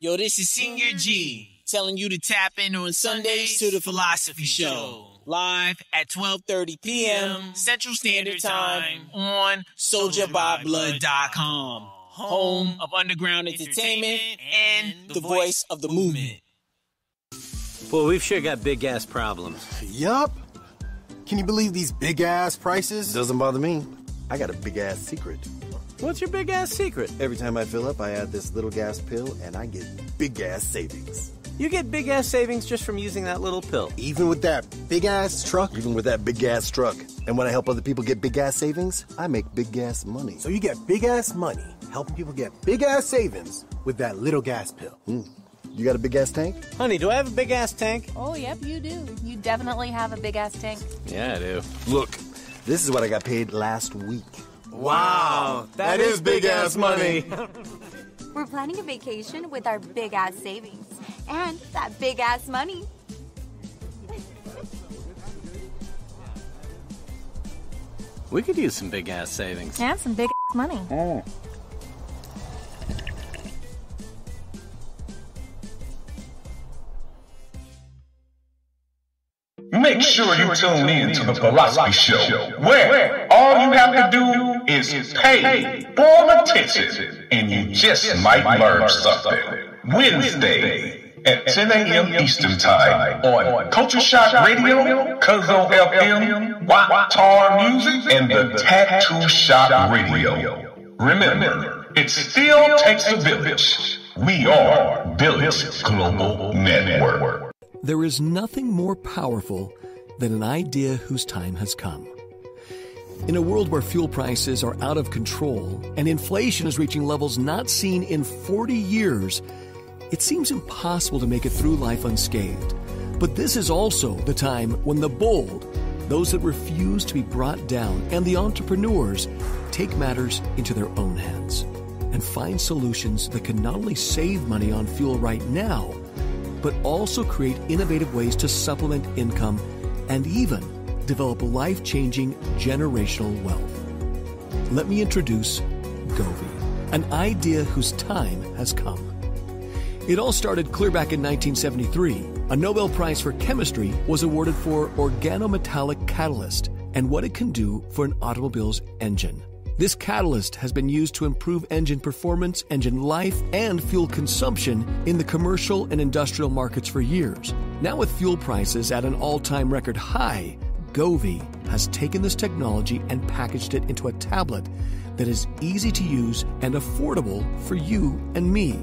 Yo, this is Senior G telling you to tap in on Sundays to the Philosophy Show. Live at 12:30 p.m. Central Standard Time on Soldierbyblood.com. Home of underground entertainment and the voice of the movement. Well, we've sure got big-ass problems. Yup. Can you believe these big-ass prices? Doesn't bother me. I got a big-ass secret. What's your big-ass secret? Every time I fill up, I add this little gas pill, and I get big-ass savings. You get big-ass savings just from using that little pill. Even with that big-ass truck? Even with that big-ass truck. And when I help other people get big-ass savings, I make big-ass money. So you get big-ass money, helping people get big-ass savings with that little gas pill. You got a big-ass tank? Honey, do I have a big-ass tank? Oh, yep, you do. You definitely have a big-ass tank. Yeah, I do. Look, this is what I got paid last week. Wow, that is big-ass money. We're planning a vacation with our big-ass savings and that big-ass money. We could use some big-ass savings. And some big-ass money. Make sure you tune in to the Philosophy Show, where all you have to do is pay for attention, and you just might learn something. Wednesday at 10 a.m. Eastern Time on Culture Shock Radio, Cuzzo FM, Tar Music, and the Tattoo Shop Radio. Remember, it still takes a village. We are Village Global Network. There is nothing more powerful than an idea whose time has come. In a world where fuel prices are out of control and inflation is reaching levels not seen in 40 years, it seems impossible to make it through life unscathed. But this is also the time when the bold, those that refuse to be brought down, and the entrepreneurs take matters into their own hands and find solutions that can not only save money on fuel right now, but also create innovative ways to supplement income and even develop life-changing generational wealth. Let me introduce Govee, an idea whose time has come. It all started clear back in 1973. A Nobel Prize for Chemistry was awarded for organometallic catalyst and what it can do for an automobile's engine. This catalyst has been used to improve engine performance, engine life, and fuel consumption in the commercial and industrial markets for years. Now with fuel prices at an all-time record high, Govee has taken this technology and packaged it into a tablet that is easy to use and affordable for you and me.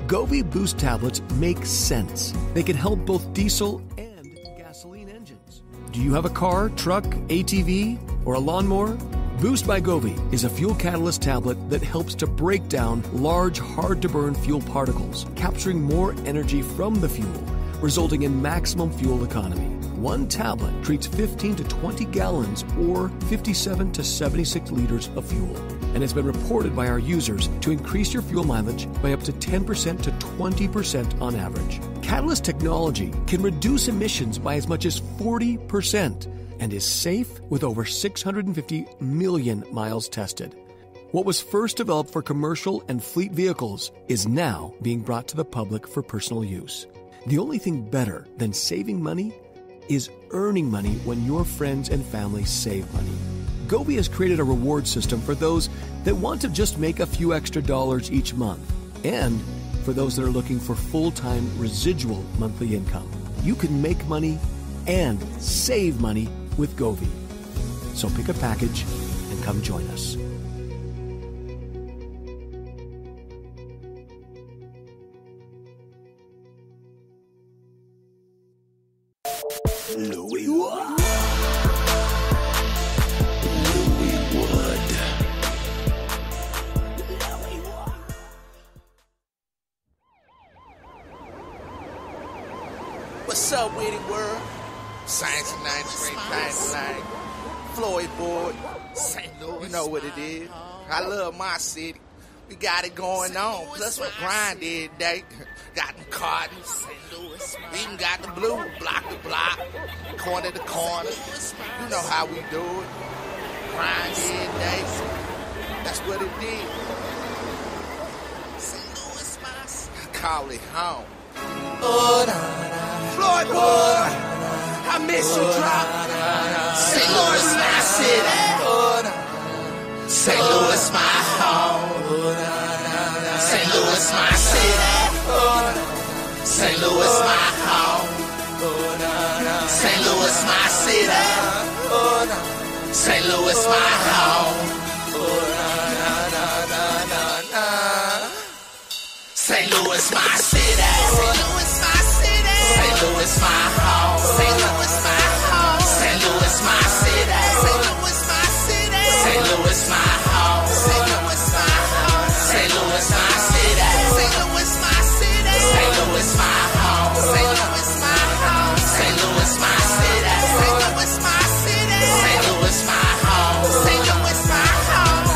Govee Boost tablets make sense. They can help both diesel and gasoline engines. Do you have a car, truck, ATV, or a lawnmower? Boost by Govee is a fuel catalyst tablet that helps to break down large, hard-to-burn fuel particles, capturing more energy from the fuel, resulting in maximum fuel economy. One tablet treats 15 to 20 gallons or 57 to 76 liters of fuel, and has been reported by our users to increase your fuel mileage by up to 10% to 20% on average. Catalyst technology can reduce emissions by as much as 40%, and is safe with over 650 million miles tested. What was first developed for commercial and fleet vehicles is now being brought to the public for personal use. The only thing better than saving money is earning money when your friends and family save money. Govee has created a reward system for those that want to just make a few extra dollars each month, and for those that are looking for full-time residual monthly income. You can make money and save money with Govee. So pick a package and come join us. Louis Wood. What's up, Witty World? Science 93, like Floyd boy, St. Louis. You know what it is. I love my city. We got it going on. Plus we grind every day. Got them cartons. We even got the blue, block to block, corner to corner. You know how we do it. Grind every day. That's what it is. call it home. Floyd boy, I miss you drop. St. Louis, my city. St. Louis, my home. St. Louis, my city. St. Louis, my home. St. Louis, my city. St. Louis, my home. St. Louis, my city. St. Louis, my city. St. Louis, my home. St. Louis, my home. St. Louis, my city. St. Louis, my city. St. Louis, my home. St. Louis, my home. St. Louis, my city. St. Louis, my city. St. Louis, my home. St. Louis, my home. St. Louis, my city. St. Louis, my city. St. Louis, my home. St. Louis, my home.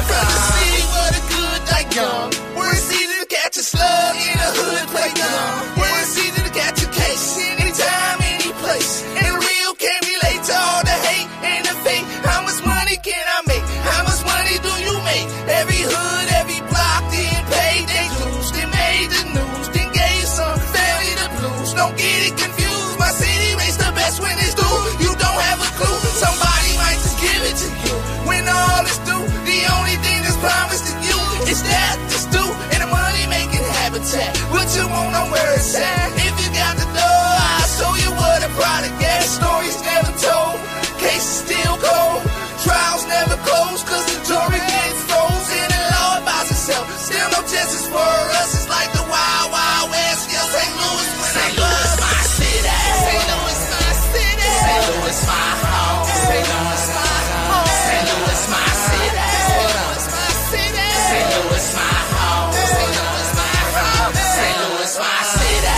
From the city where the good die young. Where it's easy to catch a slug in a hood play dumb. Where it's easy to catch a case anytime, any place. And real can relate to all the hate and the fake. How much money can I make? How much money do you make? Every hood, every block, then paid they dues. They made the news, then gave some family the blues. Don't get it confused, my city rates the best when it's due. You don't have a clue, somebody might just give it to you. When all is due, the only thing that's promised to you is that it's due and the money making habitat. What you want, know where it's at. If you got the dough, I'll show you what a product is. Stories never told, cases still cold. Trials never close, cause the jury gets frozen and law about itself. Still no justice for us, it's like the Wild Wild West. Yeah, St. Louis, St. Louis, my city. St. Louis, my city. St. Louis, my home. St. Louis, my home. St. Louis, my city. St. Louis, my city. St. Louis, my home. St. Louis, my home. St. Louis, my city.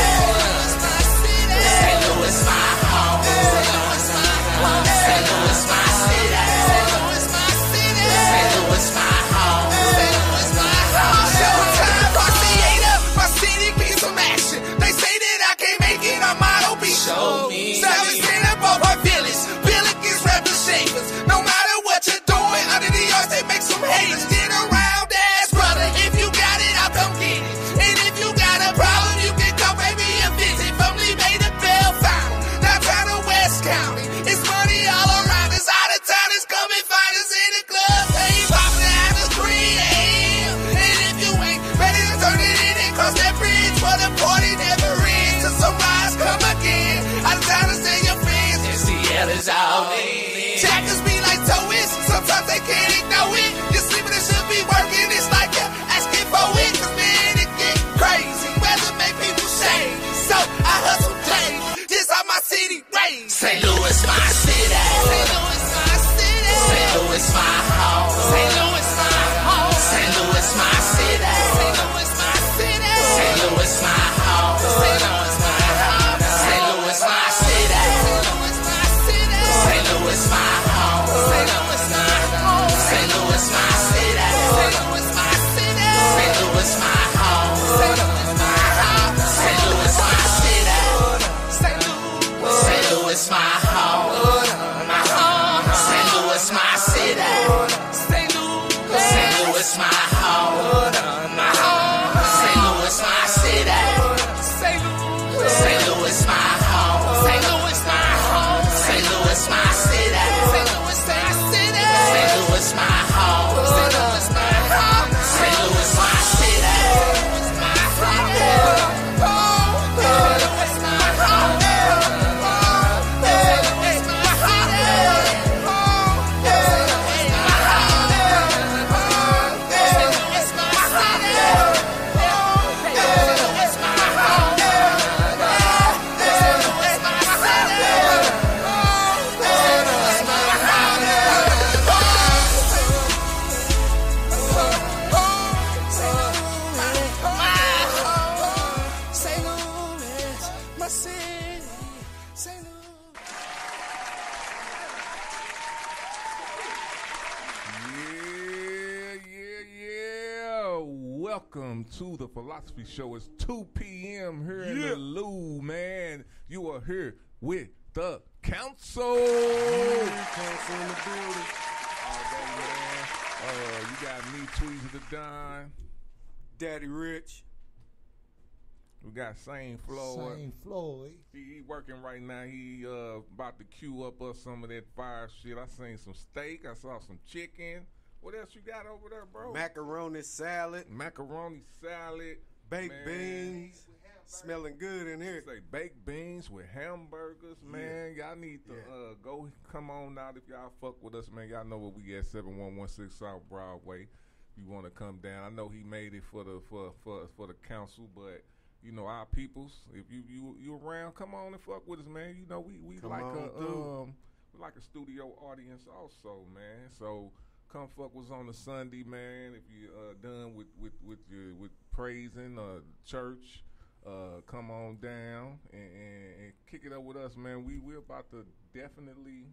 St. Louis, my home. St. Louis, my home. St. Louis, my city. St. Louis, my city. St. Louis, my home. St. Louis, my home. Showtime, Rosciata, my city needs some action. They say that I can't make it, I might be show me. Savage stand up on my village. Billikens rap the shavers. No matter what you're doing, under the yards they make some haters. Get around, ass brother. If you got it, I'll come get it. And if you got a problem, you can come pay me a visit. From Lee Bay to Bell Fountain, downtown to West County. It's money all around us. Out of town is coming find us in the club. Hey, poppin' after 3 a.m. And if you ain't ready to turn it in and cross that bridge, for the party never ends. Till sunrise come again. Out of town to see your friends. NCL is all in. Jackers be like towies. Sometimes they can't ignore it. You're sleeping and should be working. It's like you're asking for it. Cause man, it get crazy. Weather make people shame. So I hustle daily. This how my city raised. St. Louis, my city. St. Louis, my city. St. Louis, my home. St. Louis, my home. St. Louis, my city. St. Louis, my city. St. Louis, my home. St. Louis, my home. St. Louis, my city. St. Louis, my city. St. Louis, my home. St. Louis, my home. St. Louis, my city. St. Louis, my city. St. Louis, my home. St. Louis, my home. St. Louis, my city. St. Louis, my home. My home. St. Louis, my city. St. Louis, my home. My home. St. Louis, my city. St. Louis, my home. St. Louis, my home. St. Louis, my city. St. Louis, my city. St. Louis, my home. St. Louis, my home. St. Louis, my city. My Welcome to the Philosophy Show. It's 2 p.m. here in the Lou, man. You are here with the council. Council in the building. All day, man. You got me, Tweezy the Don. Daddy Rich. We got Sane Floyd. Sane Floyd. He working right now. He about to queue up us some of that fire shit. I seen some steak. I saw some chicken. What else you got over there, bro? Macaroni salad. Baked beans. Smelling good in here. Say baked beans with hamburgers, man. Y'all need to go come on out if y'all fuck with us, man. Y'all know where we at, 7116 South Broadway. You want to come down? I know he made it for the council, but you know our peoples. If you around, come on and fuck with us, man. You know we like a studio audience also, man. So come fuck with us on the Sunday, man. If you done with praising church. Come on down and kick it up with us, man. We're about to definitely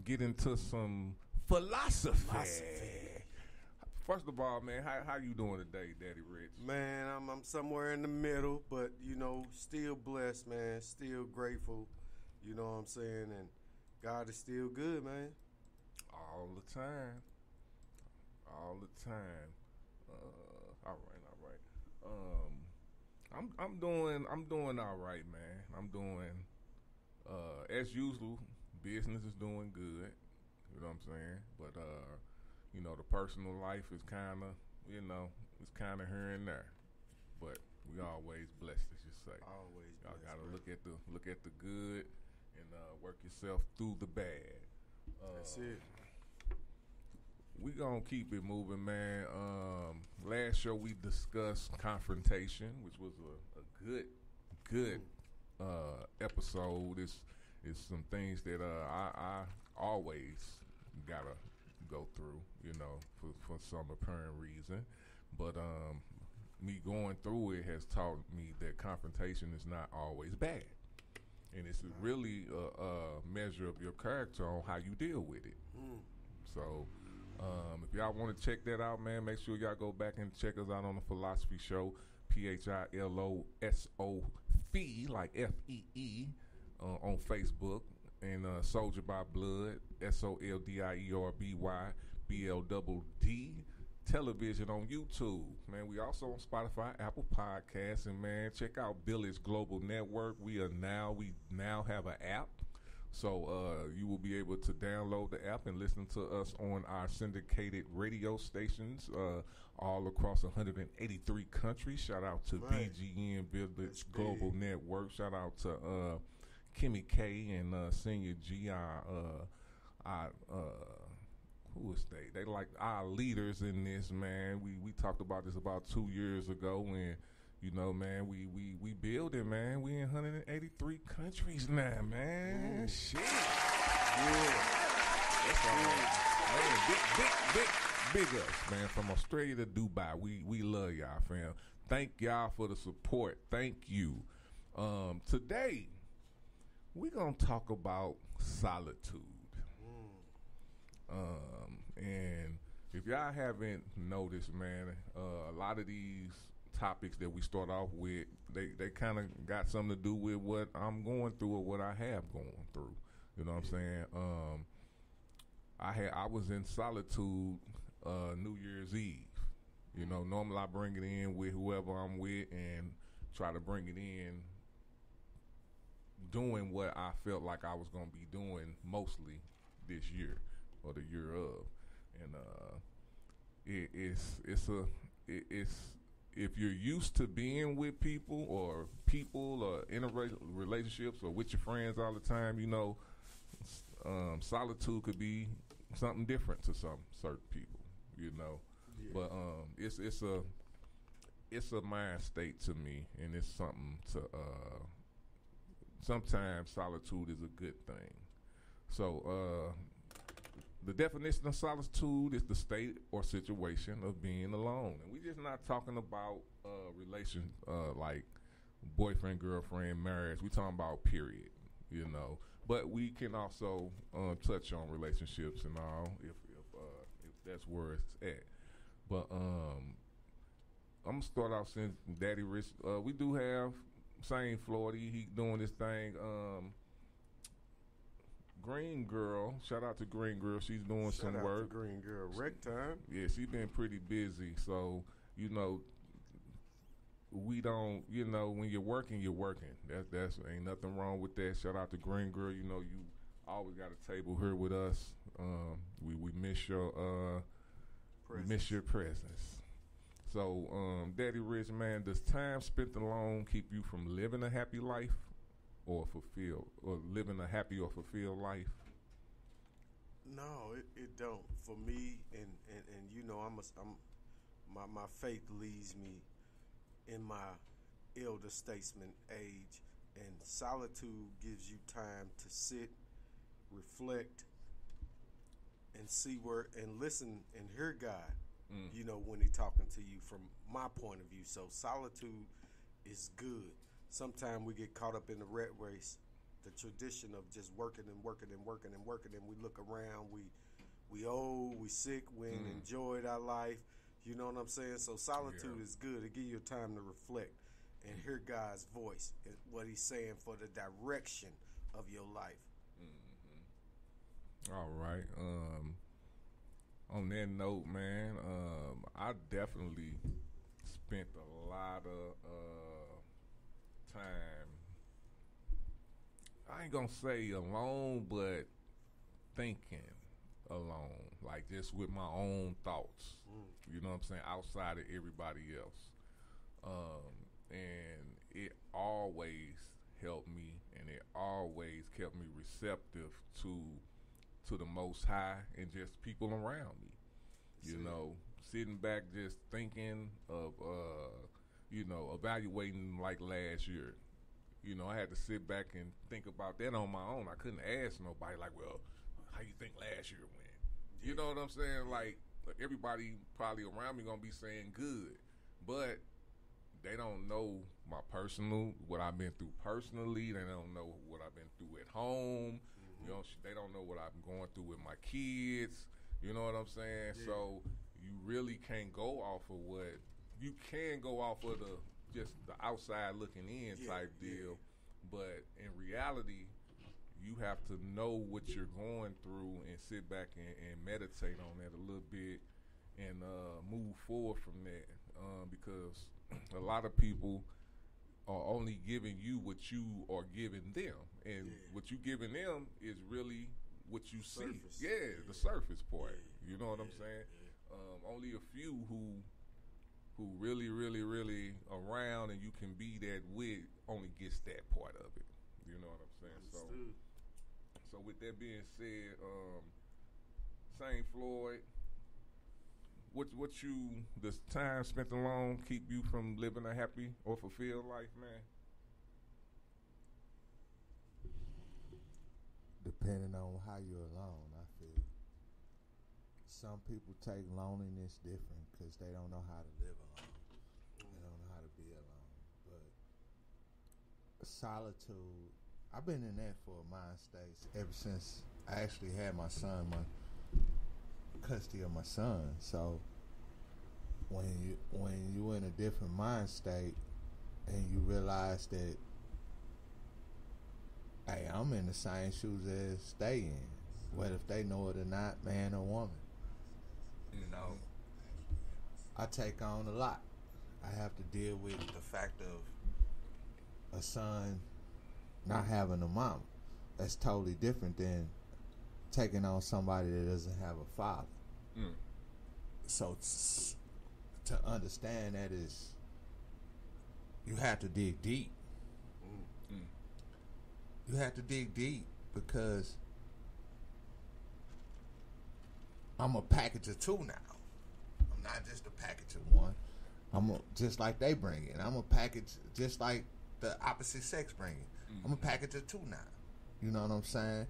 get into some philosophy. First of all, man, how you doing today, Daddy Rich? Man, I'm somewhere in the middle, but you know, still blessed, man. Still grateful. You know what I'm saying? And God is still good, man. All the time. All right. I'm doing all right, man. I'm doing as usual. Business is doing good. You know what I'm saying? But you know, the personal life is kind of, you know, it's kind of here and there. But we always blessed, as you say. Always y'all blessed, gotta man. look at the good and work yourself through the bad. That's it. We gonna keep it moving, man. Last show we discussed confrontation, which was a good episode. It's some things that I always gotta go through, you know, for some apparent reason. But me going through it has taught me that confrontation is not always bad, and it's really a measure of your character on how you deal with it. So. If y'all want to check that out, man, make sure y'all go back and check us out on the Philosophy Show, PHILOSOP, like FEE, on Facebook, and Soldierbyblood, SOLDIERBYBLDD, television on YouTube. Man, we also on Spotify, Apple Podcasts, and man, check out Billy's Global Network. We now have an app. So you will be able to download the app and listen to us on our syndicated radio stations all across 183 countries. Shout out to BGN Village Global Network. Shout out to Kimmy K and Senior G, who is they? They like our leaders in this, man. We talked about this about 2 years ago, and you know, man, we building, man. We in 183 countries now, man. Shit. Yeah. That's all right. Big us, man. From Australia to Dubai. We love y'all, fam. Thank y'all for the support. Thank you. Today, we're gonna talk about solitude. And if y'all haven't noticed, man, a lot of these topics that we start off with, they kind of got something to do with what I'm going through or what I have gone through. You know what I'm saying? I was in solitude New Year's Eve. You know, normally I bring it in with whoever I'm with and try to bring it in doing what I felt like I was going to be doing mostly this year or the year of. And it's if you're used to being with people or in relationships or with your friends all the time, you know, solitude could be something different to some certain people, you know. Yeah. But it's a mind state to me, and it's something to sometimes solitude is a good thing. So the definition of solitude is the state or situation of being alone. And we're just not talking about relations like boyfriend, girlfriend, marriage. We're talking about period, you know. But we can also touch on relationships and all if that's where it's at. But I'm going to start off since Daddy Rich. We do have Sane Floyd. He doing this thing. Green Girl, shout out to Green Girl. She's doing some work. Shout out to Green Girl. Rec time. Yeah, she's been pretty busy. So, you know, we don't, when you're working, you're working. That's ain't nothing wrong with that. Shout out to Green Girl. You always got a table here with us. We miss your presence. So, Daddy Rich, man, does time spent alone keep you from living a happy life, or living a happy or fulfilled life? No, it don't. For me, and my faith leads me in my elder statesman age, and solitude gives you time to sit, reflect, and see and listen and hear God. When He talking to you from my point of view. So solitude is good. Sometimes we get caught up in the rat race, the tradition of just working and working and working and working, and we look around, we old, we sick, we ain't enjoyed our life. You know what I'm saying? So solitude is good. It gives you time to reflect and hear God's voice and what He's saying for the direction of your life. Mm-hmm. All right. On that note, man, I definitely spent a lot of time, I ain't gonna say alone, but thinking alone, like just with my own thoughts. You know what I'm saying? Outside of everybody else. And it always helped me, and it always kept me receptive to the Most High and just people around me. Sitting back just thinking of, evaluating like last year. I had to sit back and think about that on my own. I couldn't ask nobody like, well, how you think last year went? You know what I'm saying? Like, everybody probably around me gonna be saying good, but they don't know what I've been through personally. They don't know what I've been through at home. They don't know what I'm going through with my kids. You know what I'm saying? Yeah. So you really can't go off of you can go off of just the outside looking in type deal. But in reality, you have to know what you're going through and sit back and meditate on that a little bit and move forward from that. Because a lot of people are only giving you what you are giving them. And what you giving them is really what you see. The surface part. You know what I'm saying? Only a few who really, really, really around and you can be that with only gets that part of it. You know what I'm saying? So with that being said, Sane, Floyd, does time spent alone keep you from living a happy or fulfilled life, man? Depending on how you're alone, I feel. Some people take loneliness different because they don't know how to live alone. They don't know how to be alone. But solitude, I've been in that for a mind state ever since I actually had my son, my custody of my son. So when you in a different mind state and you realize that, hey, I'm in the same shoes as they in, whether if they know it or not, man or woman. I take on a lot. I have to deal with the fact of a son not having a mom. That's totally different than taking on somebody that doesn't have a father. So to understand that is, you have to dig deep. You have to dig deep because I'm a package of two now. I'm not just a package of one. Just like they bring it. I'm a package just like the opposite sex bring it. I'm a package of two now. You know what I'm saying?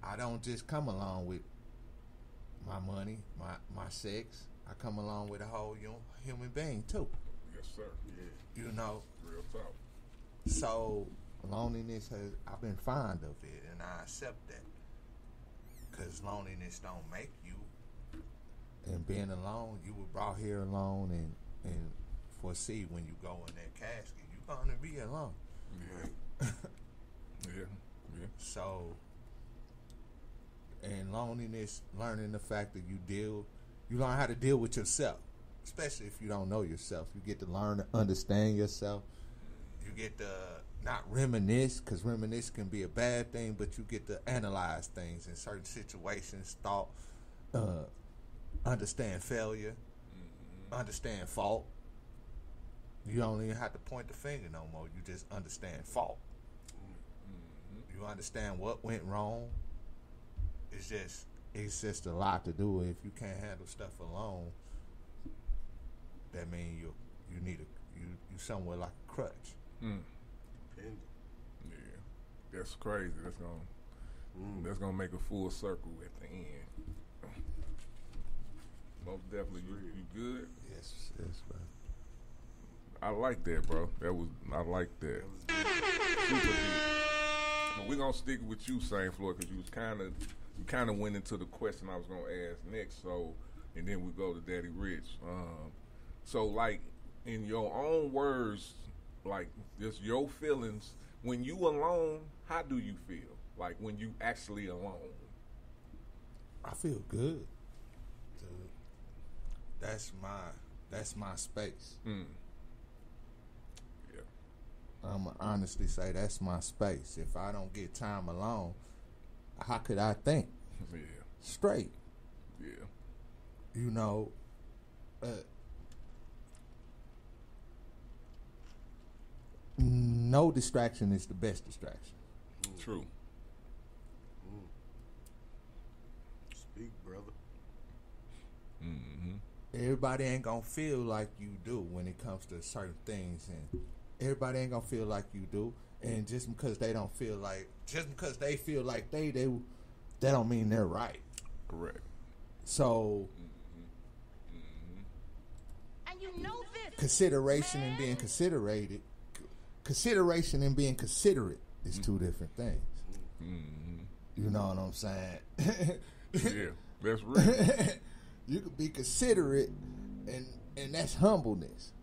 I don't just come along with my money, my sex. I come along with a whole human being too. Yes, sir. Yeah. You know? Real talk. So loneliness I've been fond of it, and I accept that. Because loneliness don't make you. And being alone, you were brought here alone, and foresee when you go in that casket, you're going to be alone. Yeah. Yeah. So, and loneliness, learning the fact that you learn how to deal with yourself. especially if you don't know yourself. You get to learn to understand yourself. You get to not reminisce, because reminisce can be a bad thing, but you get to analyze things in certain situations, understand failure, understand fault. You don't even have to point the finger no more. You just understand fault. You understand what went wrong. It's just a lot to do. If you can't handle stuff alone, that means you need you somewhere like a crutch. Yeah, that's crazy. That's gonna make a full circle at the end. Most definitely, you good? Yes, man. I like that, bro. I like that. Super deep. We're gonna stick with you, Sane, Floyd, because you kind of went into the question I was gonna ask next. So, and then we go to Daddy Rich. So, like, in your own words, like, just your feelings when you alone. How do you feel? Like when you actually alone? I feel good. Dude. That's my space. Yeah. I'm gonna honestly say that's my space. If I don't get time alone, how could I think straight? Yeah. You know, no distraction is the best distraction. True. Speak, brother. Everybody ain't gonna feel like you do when it comes to certain things, and everybody ain't gonna feel like you do. And just because they don't feel like, just because they feel like they that don't mean they're right. Correct. So, and you know this. Consideration and being considerate is two different things. You know what I'm saying? Yeah, that's real. You can be considerate, and that's humbleness.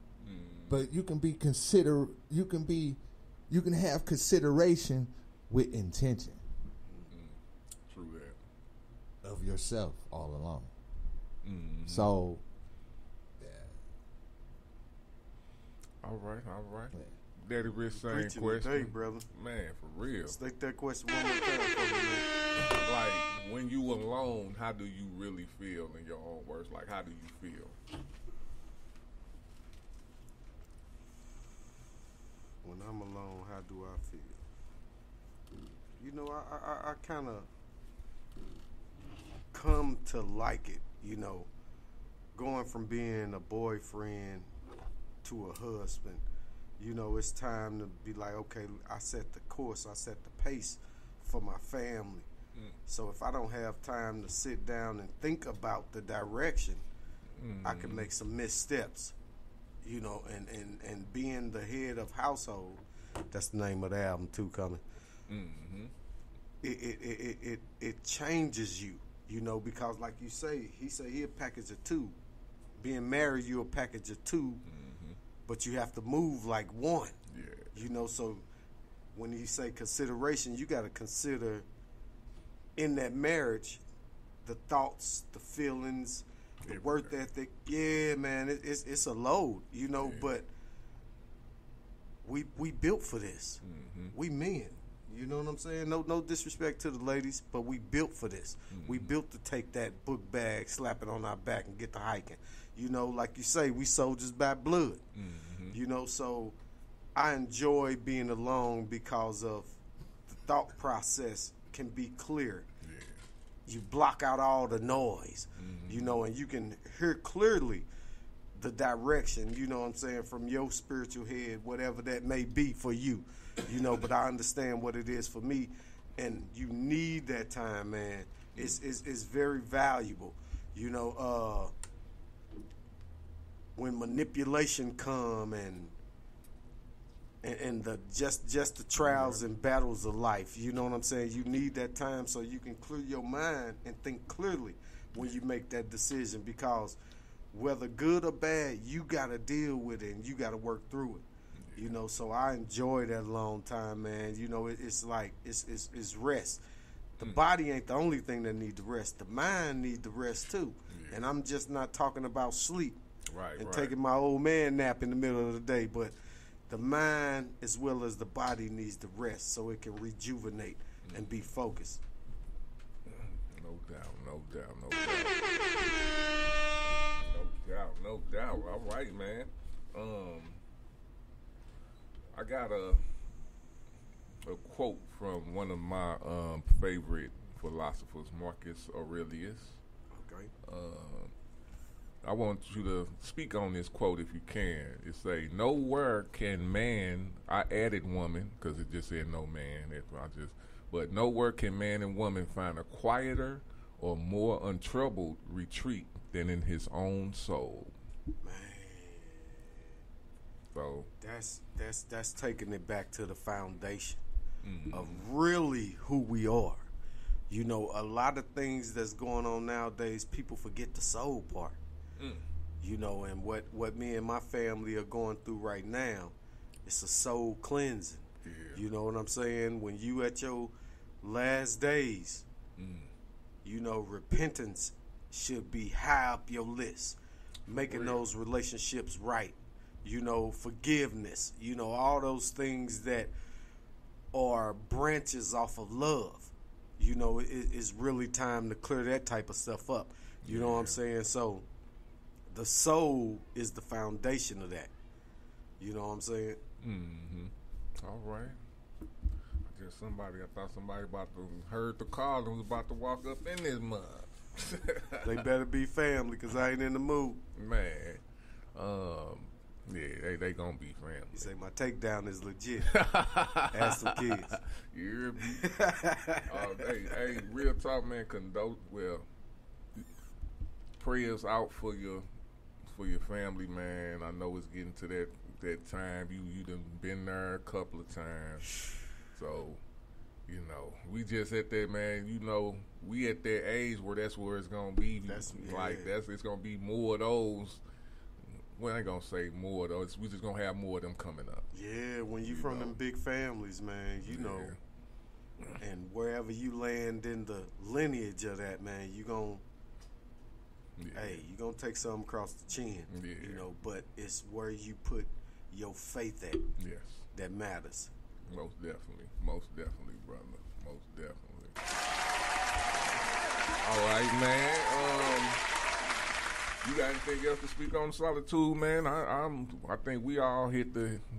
But you can be you can have consideration with intention. True that. Of yourself all along. So, yeah. All right. Yeah. Daddy Rich, same question. Today, brother. Man, for real. Stick that question one more time for me, man. Like, when you alone, how do you really feel in your own words? Like, how do you feel? When I'm alone, how do I feel? You know, I kind of come to like it, you know, going from being a boyfriend to a husband. You know, it's time to be like, okay, I set the course, I set the pace for my family. So if I don't have time to sit down and think about the direction, I can make some missteps. You know, and being the head of household, that's the name of the album too, coming. It changes you, you know, because like you say, he said he a package of two. Being married, you a package of two, but you have to move like one. Yeah. You know, so when you say consideration, you got to consider in that marriage the thoughts, the feelings, the work ethic. Yeah, man, it's a load, you know, but we built for this. We men. You know what I'm saying? No disrespect to the ladies, but we built for this. We built to take that book bag, slap it on our back, and get to hiking. You know, like you say, we soldiers by blood. You know, so I enjoy being alone because of the thought process can be clear. You block out all the noise, you know, and you can hear clearly the direction, you know what I'm saying, from your spiritual head, whatever that may be for you, you know, but I understand what it is for me, and you need that time, man. It's very valuable, you know, when manipulation come and the just the trials and battles of life, you know what I'm saying? You need that time so you can clear your mind and think clearly when you make that decision, because whether good or bad, you got to deal with it and you got to work through it. You know, so I enjoy that long time, man. You know, it's like it's rest. The body ain't the only thing that need to rest. The mind need to rest too. And I'm just not talking about sleep. and taking my old man nap in the middle of the day. But the mind as well as the body needs to rest so it can rejuvenate and be focused. No doubt. All right, man. I got a quote from one of my favorite philosophers, Marcus Aurelius. Okay. I want you to speak on this quote if you can. It say, "Nowhere can man." I added woman because it just said no man. But nowhere can man and woman find a quieter or more untroubled retreat than in his own soul. Man. So that's taking it back to the foundation of really who we are. You know, a lot of things that's going on nowadays, people forget the soul part. You know, and what me and my family are going through right now, it's a soul cleansing. Yeah. You know what I'm saying? When you at your last days, you know, repentance should be high up your list. Making those relationships right. You know, forgiveness. You know, all those things that are branches off of love. You know, it's really time to clear that type of stuff up. You know what I'm saying? So the soul is the foundation of that. You know what I'm saying? All right. I thought somebody about to heard the call and was about to walk up in this mug. They better be family because I ain't in the mood. Man. Yeah, they gonna be family. You say my takedown is legit. Ask some kids. You hear me? Hey, real talk, man. Prayers out for your family, man. I know it's getting to that time. You done been there a couple of times. So, you know, we just at that, man. You know, we at that age where that's where it's gonna be. It's gonna be more of those. Well, I ain't gonna say more though. We just gonna have more of them coming up. Yeah, when you from them big families, man, you know, and wherever you land in the lineage of that, man, you gonna take something across the chin. You know, but it's where you put your faith at. Yes, that matters. Most definitely, brother. Most definitely. All right, man. You got anything else to speak on Solitude, man? I think we all hit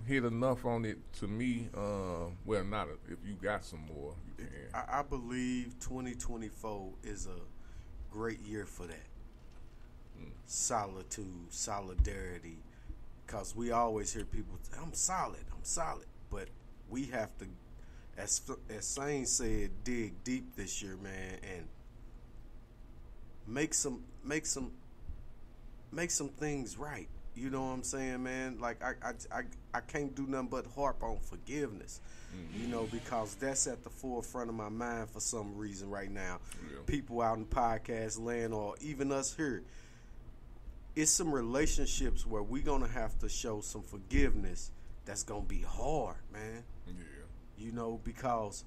enough on it. To me, well, not if you got some more, you can. I believe 2024 is a great year for that. Solitude, solidarity, because we always hear people, I'm solid, but we have to, as Sane said, dig deep this year, man, and make some things right. You know what I'm saying, man? Like I can't do nothing but harp on forgiveness. You know, because that's at the forefront of my mind for some reason right now. Yeah. People out in podcast land or even us here. It's some relationships where we're gonna have to show some forgiveness that's gonna be hard, man. Yeah. You know, because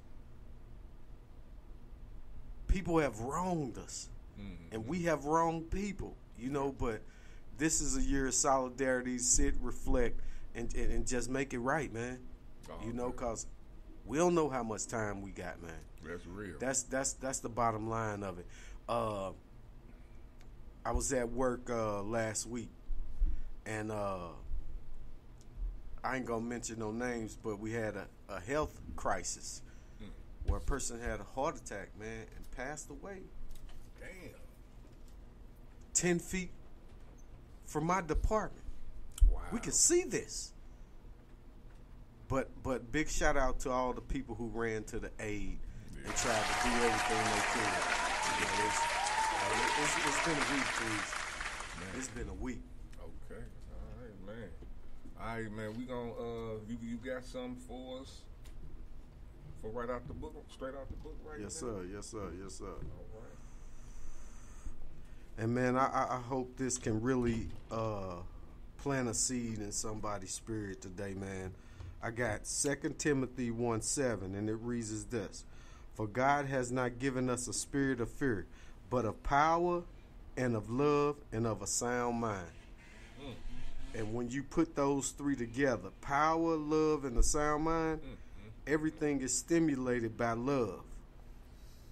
people have wronged us. And we have wronged people, you know, but this is a year of solidarity, sit, reflect, and just make it right, man. You know, because we don't know how much time we got, man. That's real. That's the bottom line of it. I was at work last week, and I ain't gonna mention no names, but we had a health crisis where a person had a heart attack, man, and passed away. Damn. 10 feet from my department. Wow. We can see this. But big shout out to all the people who ran to the aid and tried to do everything they could. You know, it's been a week, please. Man. It's been a week. Okay. All right, man. We gonna you got something for us for right out the book, straight out the book, right? Yes, now? Yes, sir. All right. And man, I hope this can really plant a seed in somebody's spirit today, man. I got 2 Timothy 1:7, and it reads as this: For God has not given us a spirit of fear, but of power and of love and of a sound mind. And when you put those three together, power, love, and a sound mind, everything is stimulated by love.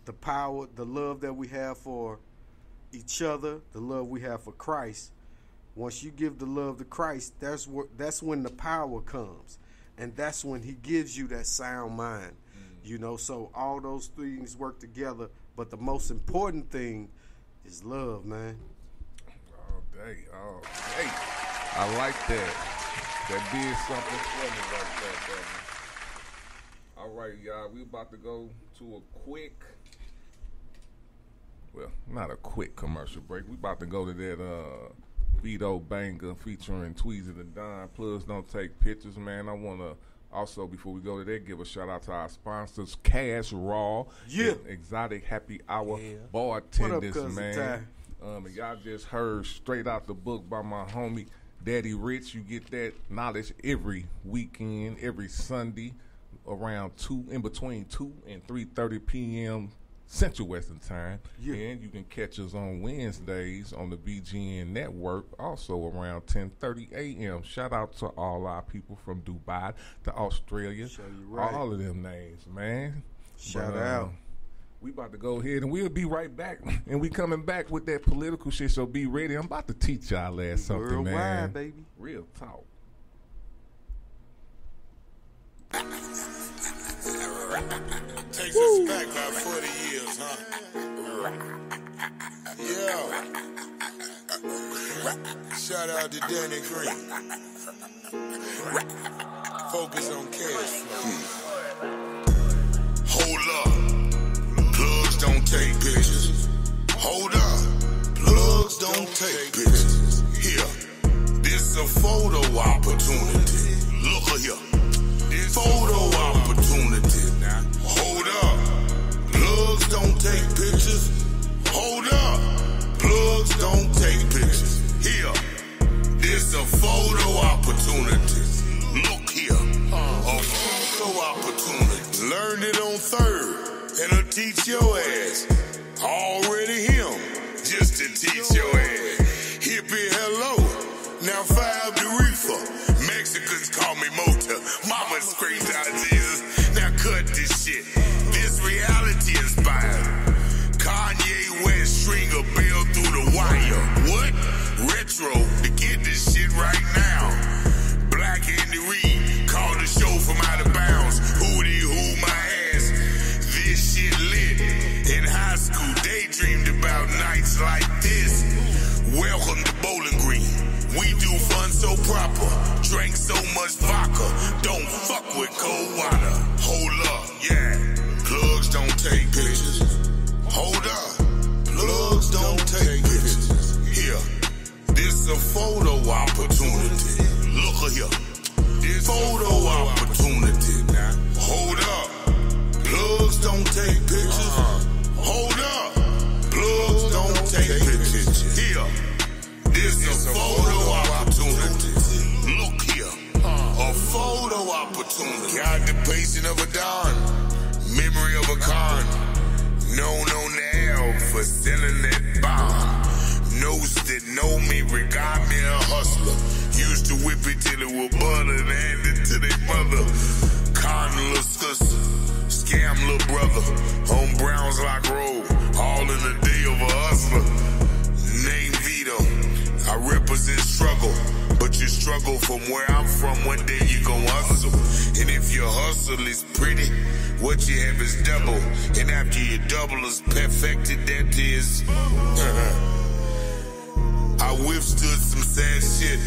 The power, the love that we have for each other, the love we have for Christ. Once you give the love to Christ, that's when the power comes. And that's when he gives you that sound mind. You know, so all those things work together. But the most important thing is love, man. All day. I like that. That did something for me like that, brother. All right, y'all. We about to go to a quick, well, not a quick commercial break. We about to go to that Vito banger featuring Tweezy the Don. Plugs don't take pictures, man. I want to also, before we go to that, give a shout out to our sponsors, Cash Raw, and Exotic Happy Hour Bartenders, man. And y'all just heard straight out the book by my homie Daddy Rich. You get that knowledge every weekend, every Sunday, around in between 2 and 3:30 p.m. Central Western Time. And you can catch us on Wednesdays on the BGN Network, also around 10:30 a.m. Shout out to all our people from Dubai to Australia. All of them names, man. Shout out. We about to go ahead and we'll be right back. And we coming back with that political shit, so be ready. I'm about to teach y'all ass something, worldwide, man. Baby. Real talk. Takes us back about 40 years, huh? Yeah. Shout out to Danny Green. Focus on cash flow. Hold up. Plugs don't take pictures. Hold up. Plugs don't take pictures. Here. This a photo opportunity. Look here. This photo opportunity. Now, hold up. Plugs don't take pictures. Hold up. Plugs don't take pictures. Here. This a photo opportunity. Look here. A photo opportunity. Learned it on third. And I'll teach your ass. Already him. Just to teach your ass. Hippie, hello. Now fire the reefer. Mexicans call me Mota. Mama screams out Jesus. Now cut this shit. This reality inspired. Kanye West string a bell through the wire. What? Retro to get this shit right now. Black Andy Reid called the show from out of bounds. Hootie hoo my ass. This shit lit. In high school, daydreamed about nights like this. Welcome to Bowling Green. We do fun so proper. Drink so much vodka. Don't fuck with cold water. Hold up, yeah. Plugs don't take pictures. Hold up. Plugs don't take pictures. Here. This a photo opportunity. Look here. This photo opportunity. Now, hold up. Plugs don't take pictures. Hold up. Plugs don't take pictures. Here. This a photo opportunity. Look here. A photo opportunity. Occupation of a don. Memory of a con. Known on the L for selling that bomb. Knows that know me, regard me a hustler. Used to whip it till it was butter and hand it to their mother. Con little sister. Scam little brother. On Browns Lock Road. All in the day of a hustler. Name Vito. I represent struggle, but you struggle from where I'm from. One day you gon' hustle, and if your hustle is pretty, what you have is double, and after you double is perfected, that is. I withstood some sad shit,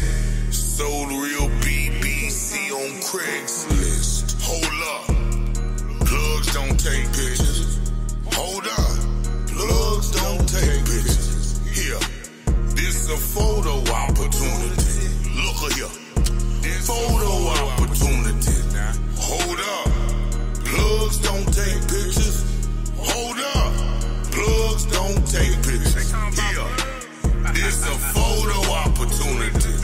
sold real BBC on Craigslist. Hold up, plugs don't take pictures. Hold up, plugs don't take pictures. Here. This a photo opportunity. Look here. This photo opportunity. Now, hold up. Plugs don't take pictures. Hold up. Plugs don't take pictures. Here. This a photo opportunity.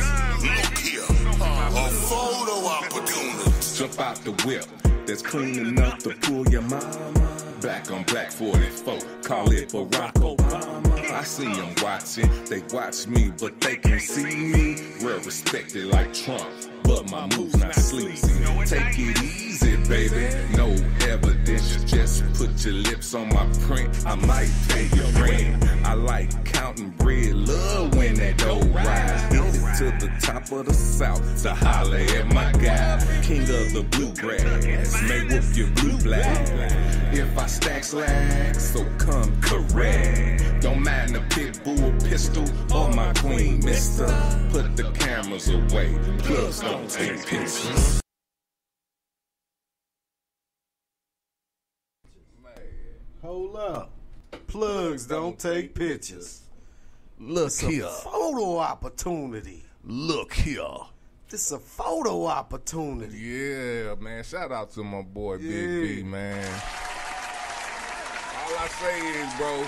Look here. A photo opportunity. Jump out the whip. That's clean enough to fool your mama. Back on Black 44, call it Barack Obama. I see them watching, they watch me, but they can't see me. Well respected like Trump, but my move's not sleazy. Take it easy, baby, no evidence. Just put your lips on my print, I might pay your rent. I like counting bread, love when that dough rise. Hit it to the top of the South to holler at my guy. King of the bluegrass, may whoop your blue black. If I stack slacks, so come correct. Don't mind the pit bull pistol or my queen, mister. Put the cameras away, plugs don't take pictures. Hold up. Plugs don't take pictures. Look here. Photo opportunity. Look here. This is a photo opportunity. Yeah, man. Shout out to my boy Big B, man. All I say is, bro,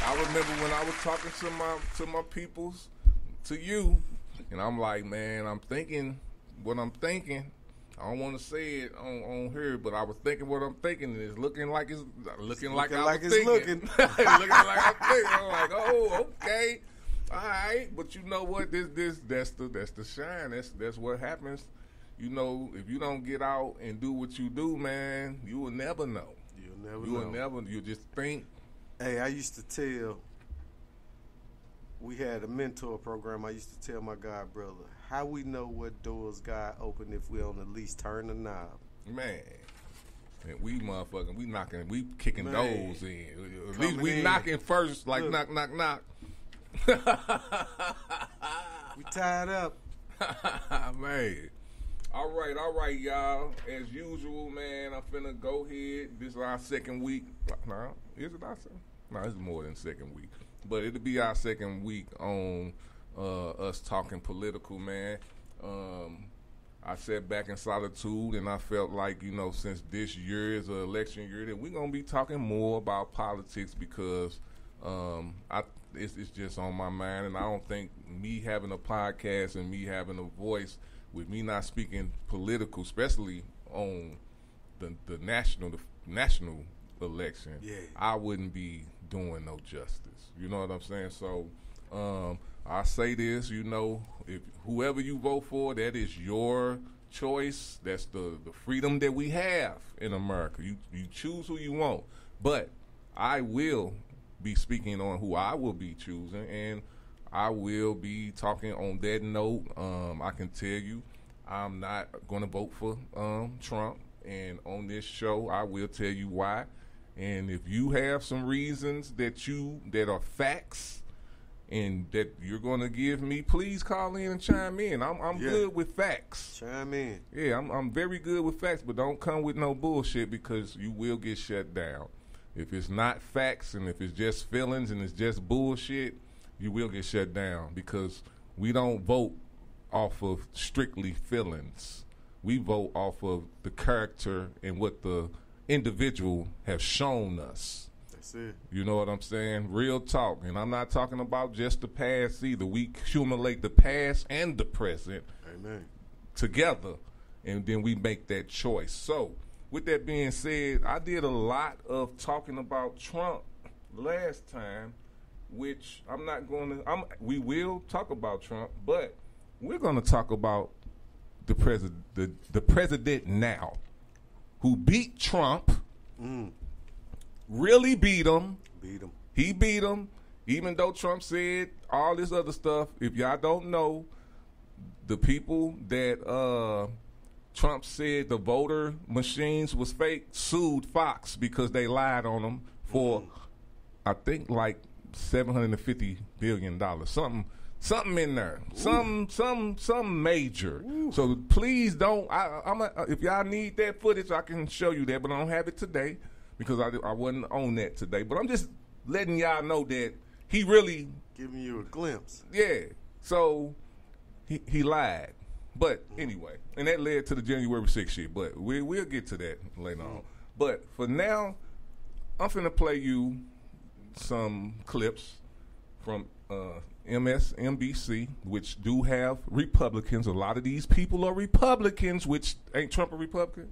I remember when I was talking to my peoples, to you, and I'm like, man, I'm thinking what I'm thinking. I don't want to say it on here, but I was thinking what I'm thinking, and it's looking like it's looking like I was thinking. Looking like I'm thinking. I'm like, oh, okay, all right. But you know what? That's the shine. That's what happens. You know, if you don't get out and do what you do, man, you will never know. You just think. Hey, I used to tell. We had a mentor program. I used to tell my god brother, how we know what doors God open if we don't at least turn the knob. Man, and we motherfucking, we kicking doors in. At least we knocking first, like knock, knock, knock. We tied up. Man. All right, y'all. As usual, man, I'm finna go ahead. This is our second week. No, is it our second? No, it's more than second week. But it'll be our second week on us talking political, man. I sat back in solitude, and I felt like, you know, since this year is an election year, that we're going to be talking more about politics because it's just on my mind. And I don't think me having a podcast and me having a voice with me not speaking political, especially on the national election, I wouldn't be doing no justice. You know what I'm saying? So I say this, you know, if whoever you vote for, that is your choice. That's the freedom that we have in America. You choose who you want. But I will be speaking on who I will be choosing, and I will be talking on that note. I can tell you I'm not going to vote for Trump, and on this show I will tell you why. And if you have some reasons that are facts and that you're going to give me, please call in and chime in. I'm good with facts. Chime in. Yeah, I'm very good with facts, but don't come with no bullshit because you will get shut down. If it's not facts and if it's just feelings and it's just bullshit, you will get shut down because we don't vote off of strictly feelings. We vote off of the character and what the individual have shown us. That's it. You know what I'm saying? Real talk. And I'm not talking about just the past either. We accumulate the past and the present together, and then we make that choice. So, with that being said, I did a lot of talking about Trump last time, which I'm not going to. We will talk about Trump, but we're going to talk about the president now, who beat Trump, really beat him. He beat him, even though Trump said all this other stuff. If y'all don't know, the people that Trump said the voter machines was fake sued Fox because they lied on them for, I think, like $750 billion, something in there, some major. Ooh. So please don't. If y'all need that footage, I can show you that, but I don't have it today because I wasn't on that today. But I'm just letting y'all know that he really giving you a glimpse. Yeah. So he lied. But anyway, and that led to the January 6th shit. But we'll get to that later on. But for now, I'm finna play you some clips from MSNBC, which do have Republicans. A lot of these people are Republicans, which ain't Trump a Republican?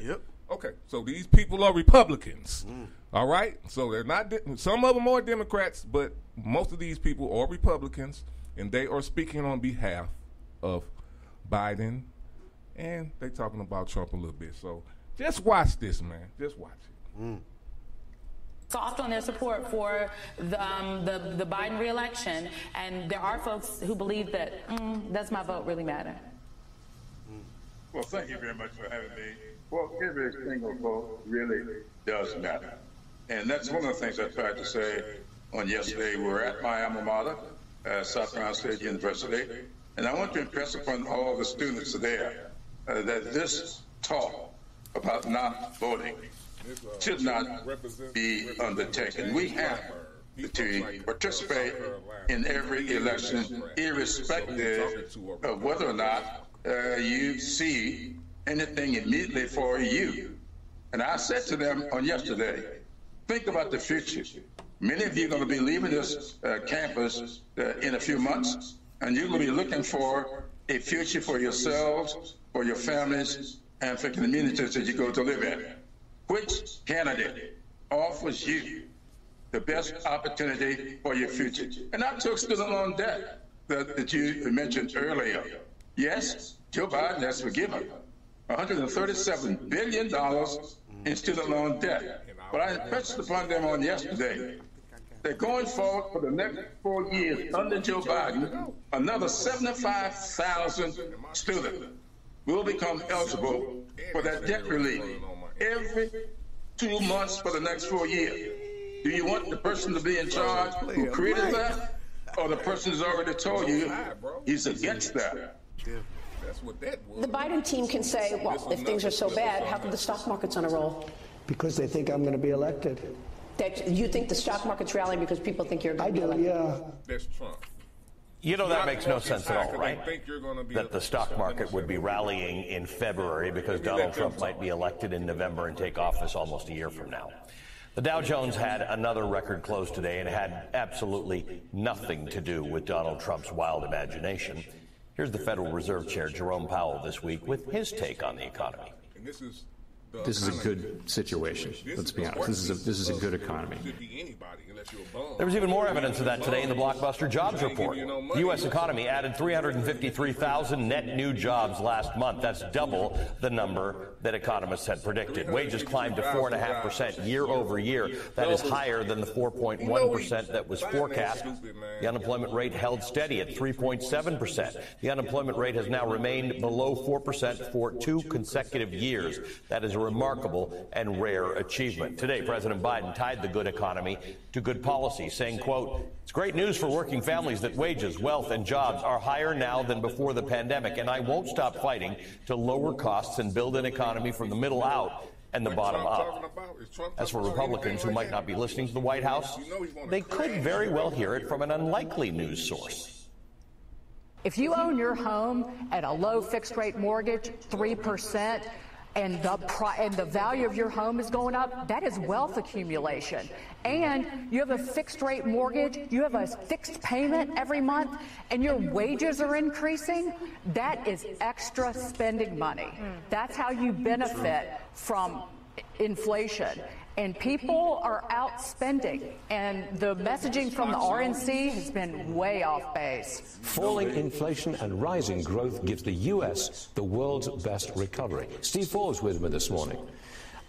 Yep. Okay, so these people are Republicans, all right? So they're not, some of them are Democrats, but most of these people are Republicans, and they are speaking on behalf of Biden, and they talking about Trump a little bit. So just watch this, man. Just watch it. Soft on their support for the Biden reelection, and there are folks who believe that does my vote really matter? Well, thank you very much for having me. Well, every single vote really does matter. And that's one of the things I tried to say on yesterday. We were at my alma mater, South Carolina State University, and I want to impress upon all the students there that this talk about not voting should not be undertaken. We have to participate in every election, irrespective of whether or not you see anything immediately for you. And I said to them on yesterday, think about the future. Many of you are going to be leaving this campus in a few months, and you're going to be looking for a future for yourselves, for your families, and for communities that you go to live in. Which candidate offers you the best opportunity for your future? And I took student loan debt that you mentioned earlier. Yes, Joe Biden has forgiven $137 billion in student loan debt. But I impressed upon them on yesterday that going forward for the next 4 years under Joe Biden, another 75,000 students will become eligible for that debt relief every 2 months for the next 4 years. Do you want the person to be in charge who created that, or the person who's already told you he's against that? That's what that was. The Biden team can say, well, if things are so bad, how come the stock market's on a roll? Because they think I'm going to be elected. That you think the stock market's rallying because people think you're going to be elected? Yeah. That's Trump. You know, that makes no sense at all, right? That the stock market would be rallying in February because Donald Trump might be elected in November and take office almost a year from now. The Dow Jones had another record close today and had absolutely nothing to do with Donald Trump's wild imagination. Here's the Federal Reserve Chair, Jerome Powell, this week with his take on the economy. And this is a good situation. Let's be honest. This is a good economy. There was even more evidence of that today in the blockbuster jobs report. The U.S. economy added 353,000 net new jobs last month. That's double the number that economists had predicted. Wages climbed to 4.5% year over year. That is higher than the 4.1% that was forecast. The unemployment rate held steady at 3.7%. The unemployment rate has now remained below 4% for 2 consecutive years. That is a remarkable and rare achievement. Today, President Biden tied the good economy to good policy, saying, quote, it's great news for working families that wages, wealth, and jobs are higher now than before the pandemic, and I won't stop fighting to lower costs and build an economy from the middle out and the bottom up. As for Republicans who might not be listening to the White House, they could very well hear it from an unlikely news source. If you own your home at a low fixed rate mortgage, 3%, and the value of your home is going up, that is wealth accumulation. And you have a fixed rate mortgage, you have a fixed payment every month, and your wages are increasing, that is extra spending money. That's how you benefit from inflation. And people are out spending, and the messaging from the RNC has been way off base. Falling inflation and rising growth gives the U.S. the world's best recovery. Steve Forbes with me this morning.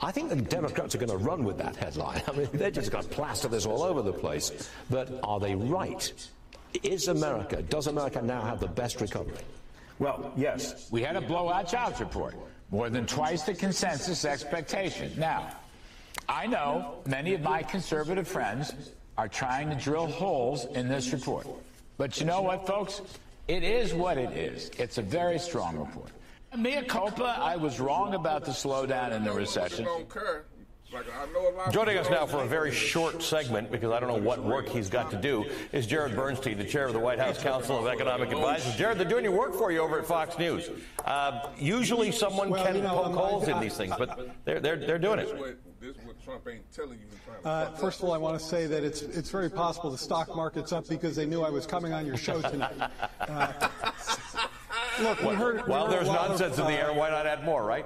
I think the Democrats are going to run with that headline. I mean, they're just going to plaster this all over the place. But are they right? Does America now have the best recovery? Well, yes. We had a blowout jobs report, more than twice the consensus expectation. Now, I know many of my conservative friends are trying to drill holes in this report. But you know what, folks? It is what it is. It's a very strong report. Mea culpa, I was wrong about the slowdown in the recession. Joining us now for a very short segment, because I don't know what work he's got to do, is Jared Bernstein, the chair of the White House Council of Economic Advisors. Jared, they're doing your work for you over at Fox News. Usually someone can poke holes in these things, but they're doing it. This is what Trump ain't telling you. First of all, I want to say that it's very possible the stock market's up because they knew I was coming on your show tonight. Look, while there's nonsense in the air, why not add more, right?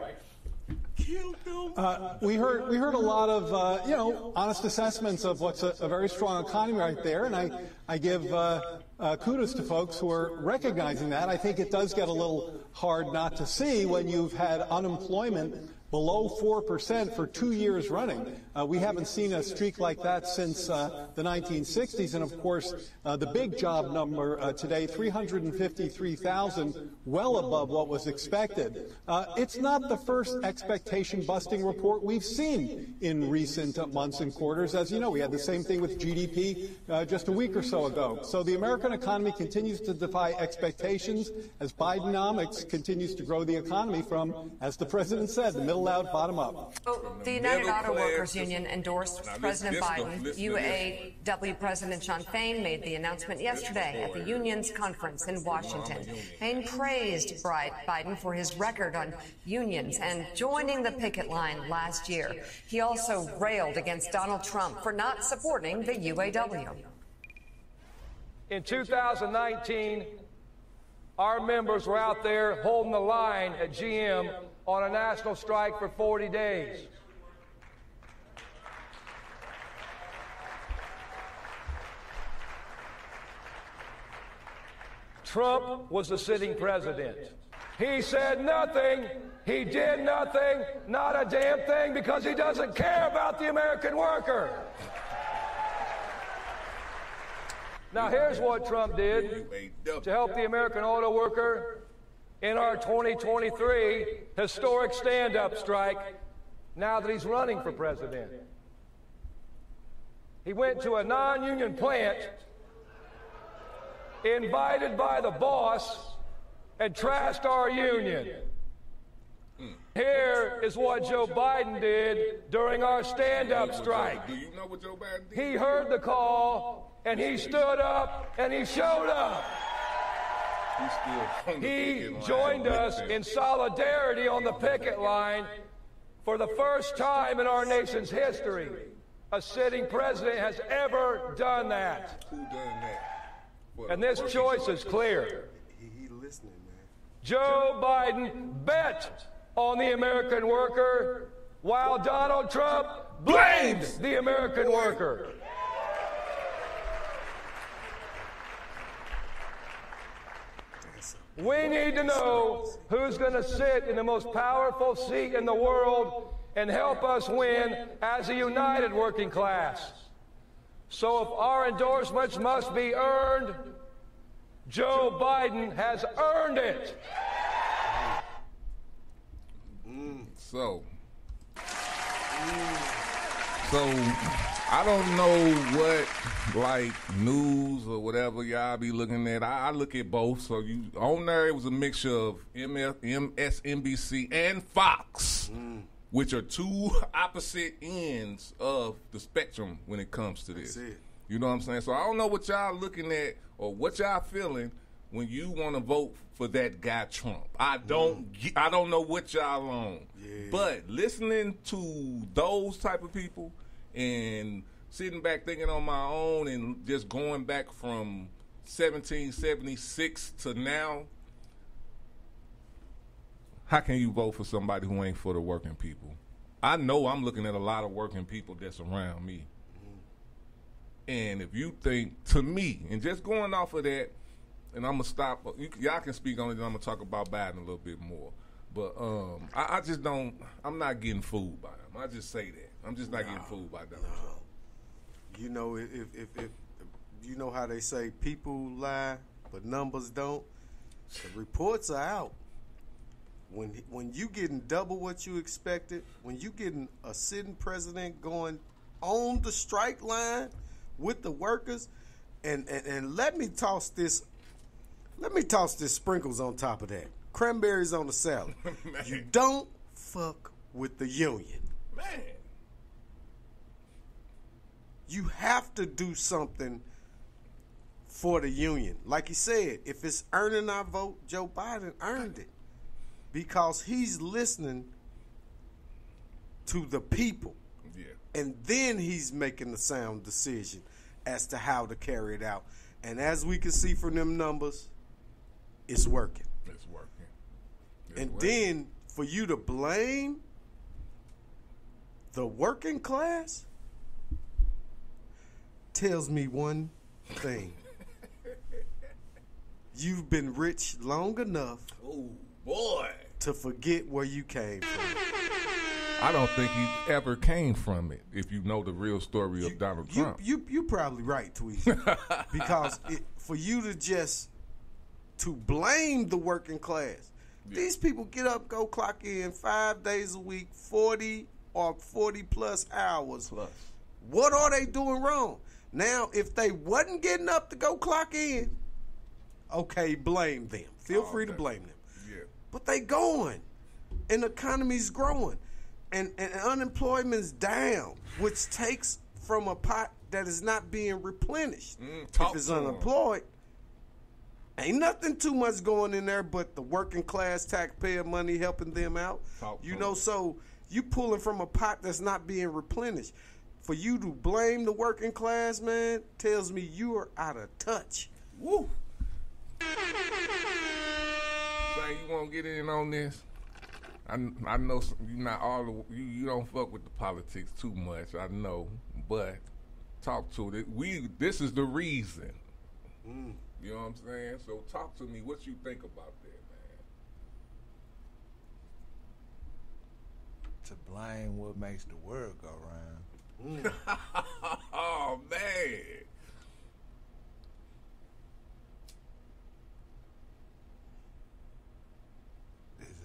We heard a lot of honest assessments of what's a very strong economy right there, and I give kudos to folks who are recognizing that. I think it does get a little hard not to see when you've had unemployment below 4% for 2 years running. We haven't seen a streak like that since the 1960s. And, of course, the big job number today, 353,000, well above what was expected. It's not the first expectation-busting report we've seen in recent months and quarters. As you know, we had the same thing with GDP just a week or so ago. So the American economy continues to defy expectations as Bidenomics continues to grow the economy from, as the president said, the middle out, bottom up. So the United Auto Workers Union endorsed President Biden. UAW President Sean Fain made the announcement yesterday at the union's conference in Washington. Fain praised Biden for his record on unions and joining the picket line last year. He also railed against Donald Trump for not supporting the UAW. In 2019, our members were out there holding the line at GM on a national strike for 40 days. Trump was the sitting president. He said nothing, he did nothing, not a damn thing, because he doesn't care about the American worker. Now here's what Trump did to help the American auto worker in our 2023 historic stand-up strike now that he's running for president. He went to a non-union plant, invited by the boss, and trashed our union. Here is what Joe Biden did during our stand-up strike. Do you know what Joe Biden did? He heard the call, and he stood up, and he showed up. He joined us in solidarity on the picket line for the first time in our nation's history. A sitting president has ever done that. Who done that? And this choice is clear. He listening, man. Joe Biden bet on the American worker while Donald Trump blames the American worker. We need to know who's going to sit in the most powerful seat in the world and help us win as a united working class. So if our endorsements must be earned, Joe Biden has earned it. So I don't know what news or whatever y'all be looking at. I look at both. So on there it was a mixture of MSNBC and Fox, which are two opposite ends of the spectrum when it comes to this. You know what I'm saying? So I don't know what y'all looking at or what y'all feeling when you want to vote for that guy Trump. I don't know what y'all on. Yeah. But listening to those type of people and sitting back thinking on my own and just going back from 1776 to now, how can you vote for somebody who ain't for the working people? I know I'm looking at a lot of working people that's around me. And if you think, to me, and just going off of that, and I'm going to stop, y'all can speak on it, and I'm going to talk about Biden a little bit more. But I just don't, I'm not getting fooled by him. I just say that. I'm just not getting fooled by Donald Trump. You know, if you know how they say people lie, but numbers don't, the reports are out. When you getting double what you expected, when you getting a sitting president going on the strike line with the workers, and let me toss this sprinkles on top of that. Cranberries on the salad. You don't fuck with the union. Man. You have to do something for the union. Like he said, if it's earning our vote, Joe Biden earned it. Because he's listening to the people. Yeah. And then he's making the sound decision as to how to carry it out. And as we can see from them numbers, it's working. It's working. And then for you to blame The working class tells me one thing. You've been rich long enough to forget where you came from. I don't think he ever came from it, if you know the real story of Donald Trump. You probably right, Tweezy. Because for you to blame the working class, these people get up, go clock in 5 days a week, 40 or 40 plus hours. What are they doing wrong? Now, if they wasn't getting up to go clock in, okay, blame them. Feel free to blame them. Yeah. But they going, and the economy's growing. And unemployment's down, which takes from a pot that is not being replenished. If it's unemployed, ain't nothing too much going in there but the working class taxpayer money helping them out. So you pulling from a pot that's not being replenished. For you to blame the working class, man, tells me you are out of touch. Woo. Say, you want to get in on this? I know you not all you don't fuck with the politics too much. I know, but talk to it. This is the reason. You know what I'm saying? So talk to me. What you think about that, man? To blame what makes the world go round. Oh man.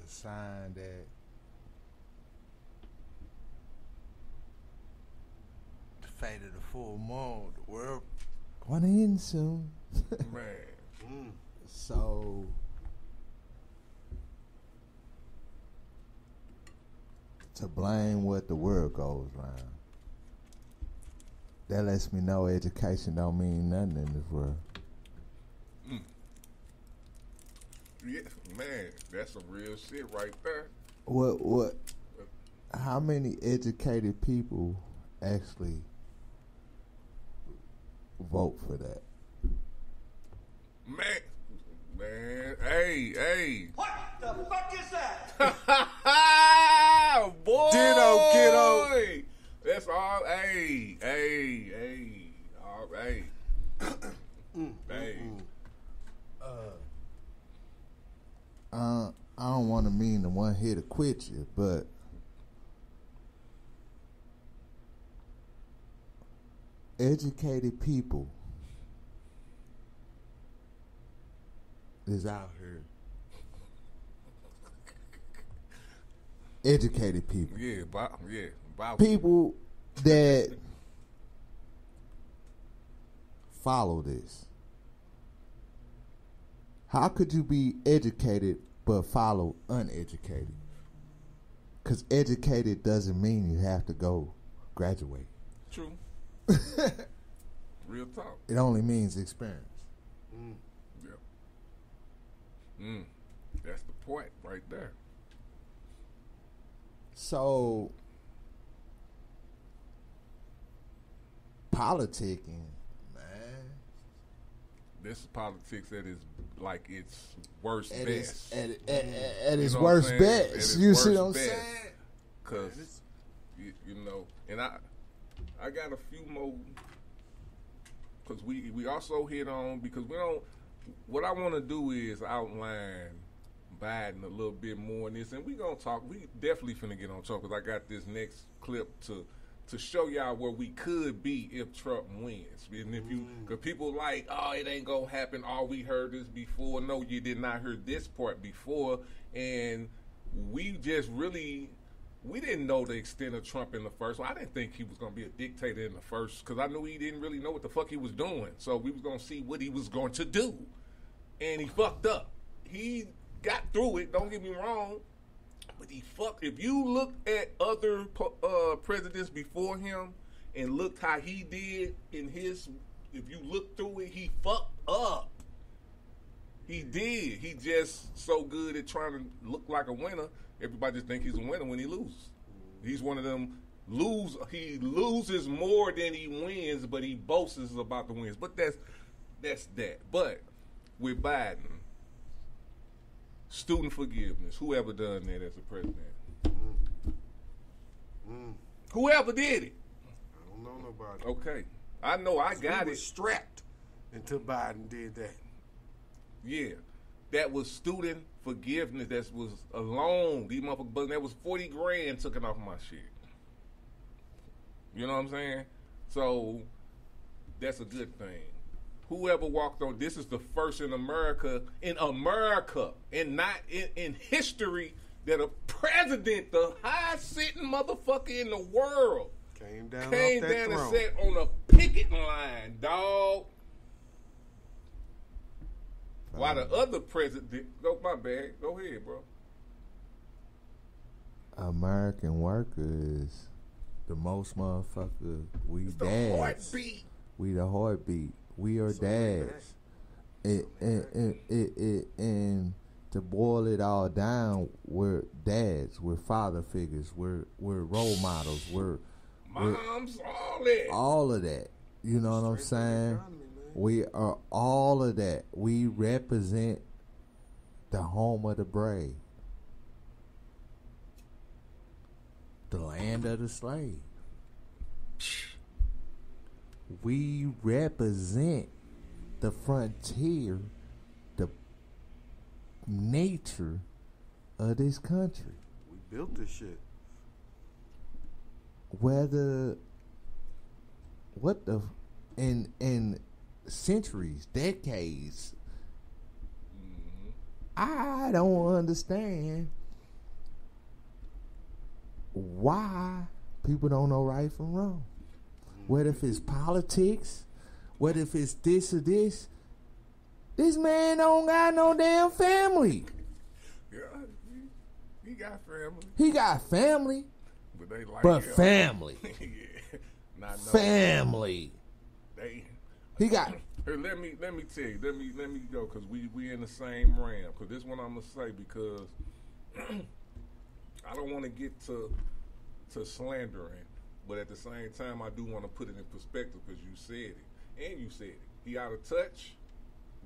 Sign that the fate of the full moon, the world going to end soon. Man. So to blame what the world goes round, that lets me know education don't mean nothing in this world. Yeah, man, that's some real shit right there. What? How many educated people actually vote for that? Man, hey. What the fuck is that? Boy. Kiddo. That's all. Hey. All right. Hey. I don't want to mean the one here to quit you, but educated people is out here. Educated people. People that follow this. How could you be educated but follow uneducated? Because educated doesn't mean you have to go graduate. True. Real talk. It only means experience. Yeah. That's the point right there. So, politicking, man. This is politics at its like its worst best. At its worst best. You see what I'm saying? Because you know, and I got a few more. Because we also hit on, because we don't. What I want to do is outline Biden a little bit more in this, and we gonna talk. We definitely finna get on talk, because I got this next clip to show y'all where we could be if Trump wins. And if you, because people like, oh, it ain't gonna happen. Oh, we heard this before. No, you did not hear this part before. And we just really, we didn't know the extent of Trump in the first one. I didn't think he was gonna be a dictator in the first, because I knew he didn't really know what the fuck he was doing. So we was gonna see what he was going to do, and he fucked up. He got through it. Don't get me wrong. But he fucked. If you look at other presidents before him and looked how he did in his, if you look through it, he fucked up. He did. He just so good at trying to look like a winner. Everybody just think he's a winner when he loses. He's one of them he loses more than he wins, but he boasts about the wins. But that's that. But with Biden, student forgiveness. Whoever done that as a president? Whoever did it. I don't know nobody. Okay. I know I got he was it. strapped until Biden did that. Yeah. That was student forgiveness. That was a loan. These motherfuckers, but that was $40 grand taken off my shit. You know what I'm saying? So that's a good thing. Whoever walked on, this is the first in America, and not in history, that a president, the highest sitting motherfucker in the world, came down and sat on a picket line, dog. While the other president, my bad, go ahead, bro. American workers, the most motherfucker, we it's dads. The heartbeat. We the heartbeat. We are dads. And to boil it all down, we're dads. We're father figures. We're role models. We're moms. All that. All of that. You know what I'm saying? We are all of that. We represent the home of the brave, the land of the slave. We represent the frontier, the nature of this country. We built this shit. In centuries, decades, I don't understand why people don't know right from wrong. What if it's politics? What if it's this or this? This man don't got no damn family. Yeah, he got family. He got family. But they like but him. Family. Yeah. Not family. He got. Here, let me tell you. Let me go because we in the same realm. Because this one I'm gonna say because I don't want to get to slandering, but at the same time I do want to put it in perspective because you said it and you said it. He out of touch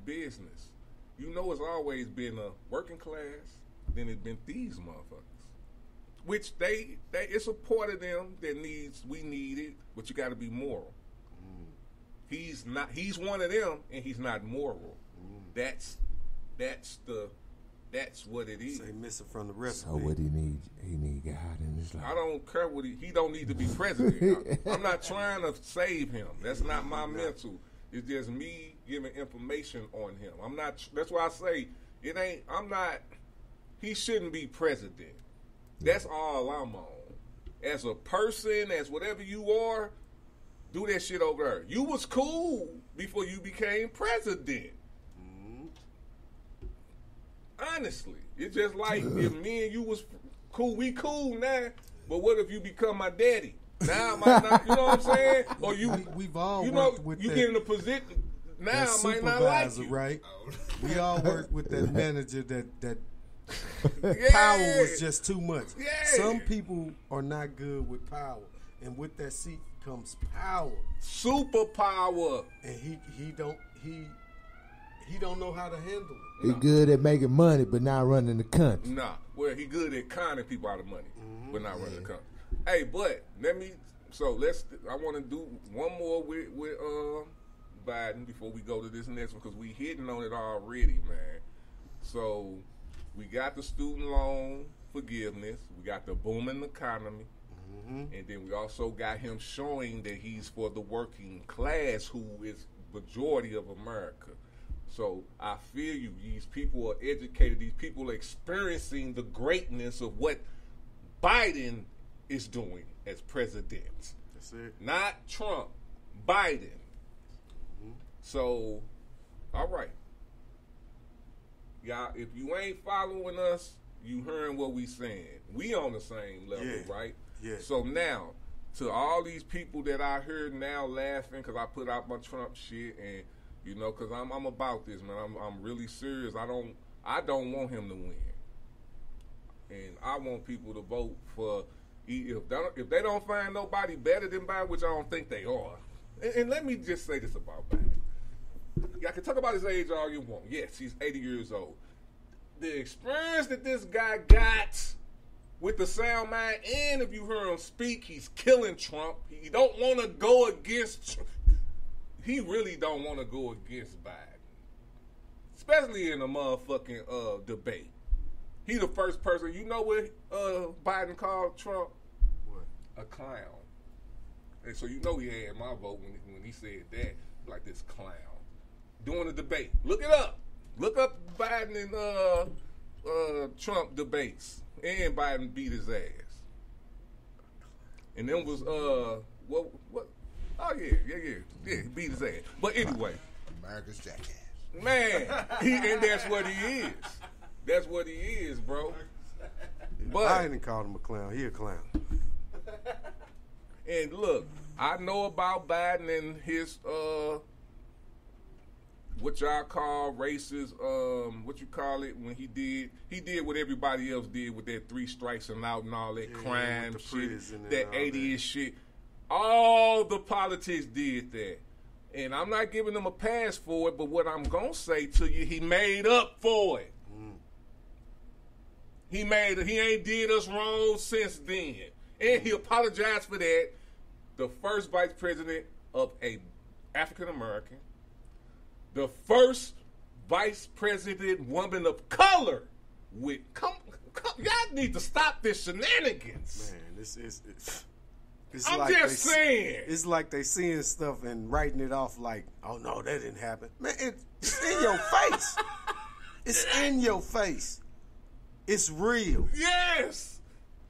business. You know, it's always been a working class. Then it's been these motherfuckers, which they it's a part of them that we need it, but you got to be moral. He's not. He's one of them, and he's not moral. That's what it is. Say missing from the recipe. So what he need? He need God in his life. I don't care what he don't need to be president. I'm not trying to save him. That's not my mental. It's just me giving information on him. I'm not. That's why I say it ain't. I'm not. He shouldn't be president. That's all I'm on. As a person, as whatever you are. Do that shit over there. You was cool before you became president. Honestly. It's just like if me and you was cool, we cool now, but what if you become my daddy? Now I might not, you know what I'm saying? Or we've all you know, worked with you that, get in a position, now I might not like you. Right? We all worked with that manager that yeah. Power was just too much. Yeah. Some people are not good with power. And with that seat comes power, superpower, and he don't know how to handle it. He good at making money, but not running the country. Nah, well he good at conning people out of money, but not running the country. Hey, but I want to do one more with Biden before we go to this next one because we hitting on it already, man. So we got the student loan forgiveness, we got the booming economy. And then we also got him showing that he's for the working class, who is majority of America. So I feel you. These people are educated. These people are experiencing the greatness of what Biden is doing as president. That's it. Not Trump, Biden. So, all right. Y'all, if you ain't following us, you hearing what we saying. We on the same level, right? Yeah. So now, to all these people that I heard now laughing because I put out my Trump shit, and you know, because I'm about this, man. I'm really serious. I don't want him to win, and I want people to vote for if they don't find nobody better than Biden, which I don't think they are. And let me just say this about Biden. Y'all can talk about his age all you want. Yes, he's 80 years old. The experience that this guy got with the sound mind, and if you hear him speak, he's killing Trump. He don't want to go against. He really don't want to go against Biden, especially in a motherfucking debate. He the first person. You know what Biden called Trump? What? A clown. And so you know he had my vote when he said that, like this clown. During the debate. Look it up. Look up Biden and Trump debates. And Biden beat his ass. And then was what? Oh yeah, he beat his ass. But anyway, America's jackass. Man, and that's what he is. That's what he is, bro. But Biden called him a clown. He a clown. And look, I know about Biden and his what y'all call racist, what you call it, when he did what everybody else did with that 3 strikes and out and all that crime shit, that 80-ish shit. All the politics did that. And I'm not giving him a pass for it, but what I'm going to say to you, he made up for it. He ain't did us wrong since then. And he apologized for that. The first vice president of a African American, the first vice president woman of color with come y'all need to stop this shenanigans. Man, it's I'm like just saying. It's like they seeing stuff and writing it off like, oh no, that didn't happen. Man, it's in your face. It's in your face. It's real. Yes.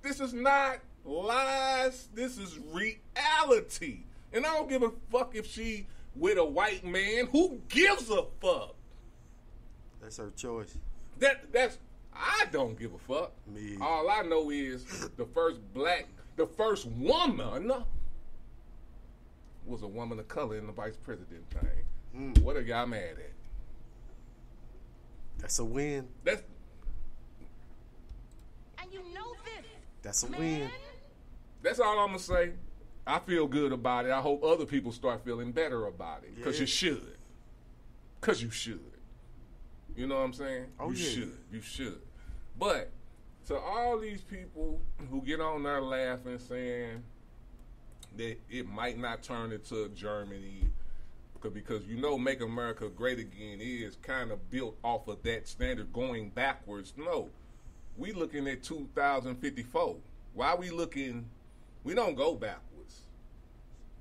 This is not lies. This is reality. And I don't give a fuck if she with a white man. Who gives a fuck? That's her choice. I don't give a fuck. Me. All I know is the first woman was a woman of color in the vice president thing. What are y'all mad at? That's a win. And you know this. That's a win. That's all I'm gonna say. I feel good about it. I hope other people start feeling better about it. Because you should. Because you should. You know what I'm saying? Oh, You should. But to all these people who get on there laughing, saying that it might not turn into Germany, because you know Make America Great Again is kind of built off of that standard going backwards. No. We looking at 2054. Why we looking? We don't go backwards.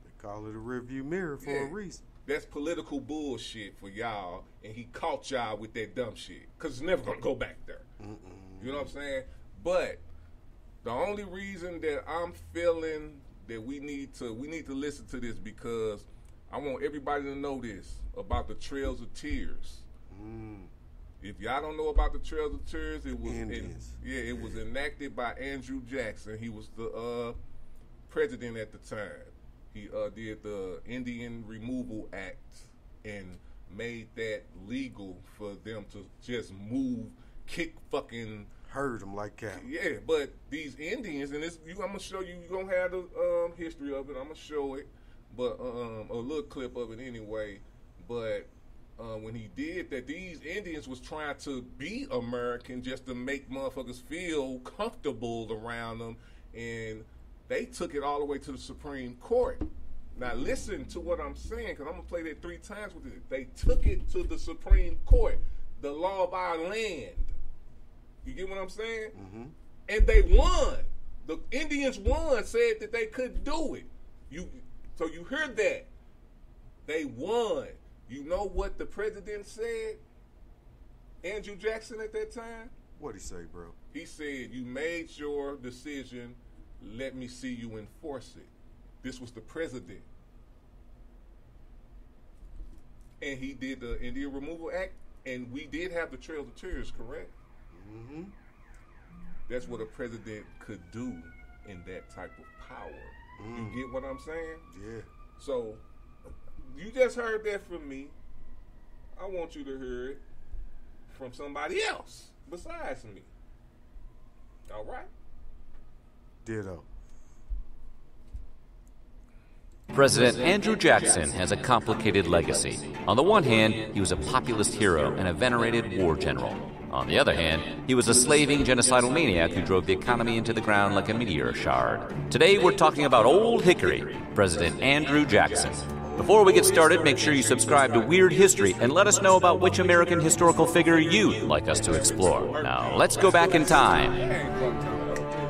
They call it a rearview mirror for a reason. That's political bullshit for y'all, and he caught y'all with that dumb shit. Because it's never going to go back there. You know what I'm saying? But the only reason that I'm feeling that we need to listen to this, because I want everybody to know this about the Trails of Tears. If y'all don't know about the Trails of Tears, it was enacted by Andrew Jackson. He was the president at the time. He did the Indian Removal Act and made that legal for them to just herd them like cattle. Yeah, but these Indians, and I'm gonna show you. You're gonna have the history of it. I'm gonna show it, but a little clip of it anyway. But when he did that, these Indians was trying to be American just to make motherfuckers feel comfortable around them, and they took it all the way to the Supreme Court. Now listen to what I'm saying, because I'm going to play that 3 times with it. They took it to the Supreme Court, the law of our land. You get what I'm saying? And they won. The Indians won, said that they could do it. So you heard that. They won. You know what the president said? Andrew Jackson at that time? What'd he say, bro? He said, you made your decision. Let me see you enforce it. This was the president. And he did the Indian Removal Act, and we did have the Trails of Tears, correct? That's what a president could do in that type of power. You get what I'm saying? Yeah. So, you just heard that from me. I want you to hear it from somebody else besides me. All right? Ditto. President Andrew Jackson has a complicated legacy. On the one hand, he was a populist hero and a venerated war general. On the other hand, he was a slaving, genocidal maniac who drove the economy into the ground like a meteor shard. Today, we're talking about Old Hickory, President Andrew Jackson. Before we get started, make sure you subscribe to Weird History and let us know about which American historical figure you'd like us to explore. Now, let's go back in time.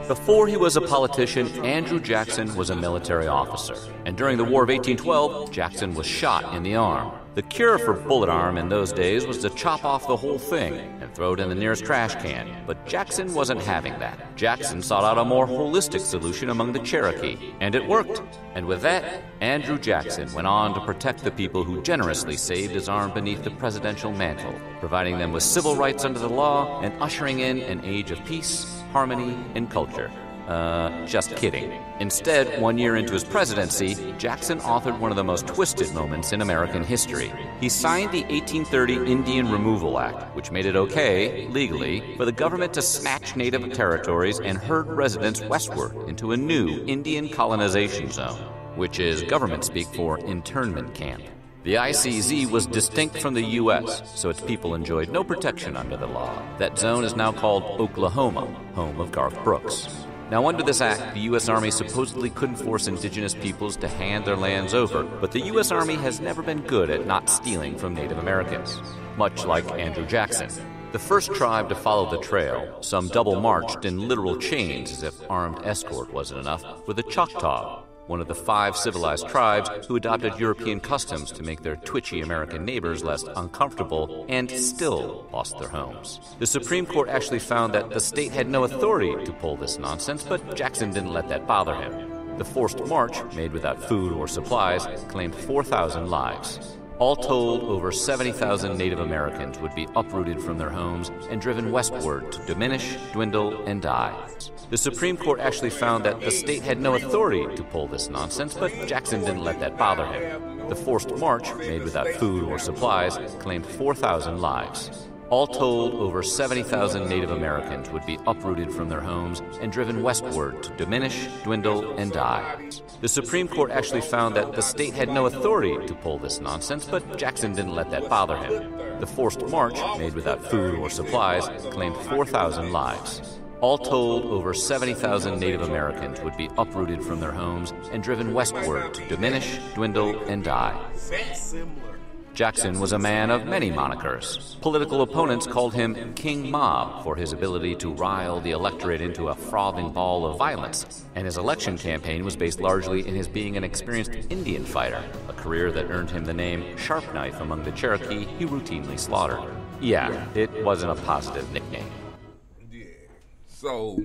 Before he was a politician, Andrew Jackson was a military officer. And during the War of 1812, Jackson was shot in the arm. The cure for bullet arm in those days was to chop off the whole thing and throw it in the nearest trash can. But Jackson wasn't having that. Jackson sought out a more holistic solution among the Cherokee, and it worked. And with that, Andrew Jackson went on to protect the people who generously saved his arm beneath the presidential mantle, providing them with civil rights under the law and ushering in an age of peace, harmony, and culture. Just kidding. Instead, 1 year into his presidency, Jackson authored one of the most twisted moments in American history. He signed the 1830 Indian Removal Act, which made it okay, legally, for the government to snatch native territories and herd residents westward into a new Indian colonization zone, which is government speak for internment camp. The ICZ was distinct from the U.S., so its people enjoyed no protection under the law. That zone is now called Oklahoma, home of Garth Brooks. Now, under this act, the U.S. Army supposedly couldn't force indigenous peoples to hand their lands over, but the U.S. Army has never been good at not stealing from Native Americans, much like Andrew Jackson. The first tribe to follow the trail, some double-marched in literal chains as if armed escort wasn't enough, were the Choctaw, one of the 5 civilized tribes who adopted European customs to make their twitchy American neighbors less uncomfortable and still lost their homes. The Supreme Court actually found that the state had no authority to pull this nonsense, but Jackson didn't let that bother him. The forced march, made without food or supplies, claimed 4,000 lives. All told, over 70,000 Native Americans would be uprooted from their homes and driven westward to diminish, dwindle, and die. The Supreme Court actually found that the state had no authority to pull this nonsense, but Jackson didn't let that bother him. The forced march, made without food or supplies, claimed 4,000 lives. All told, over 70,000 Native Americans would be uprooted from their homes and driven westward to diminish, dwindle, and die. The Supreme Court actually found that the state had no authority to pull this nonsense, but Jackson didn't let that bother him. The forced march, made without food or supplies, claimed 4,000 lives. All told, over 70,000 Native Americans would be uprooted from their homes and driven westward to diminish, dwindle, and die. Jackson was a man of many monikers. Political opponents called him King Mob for his ability to rile the electorate into a frothing ball of violence, and his election campaign was based largely in his being an experienced Indian fighter, a career that earned him the name Sharp Knife among the Cherokee he routinely slaughtered. Yeah, it wasn't a positive nickname. So,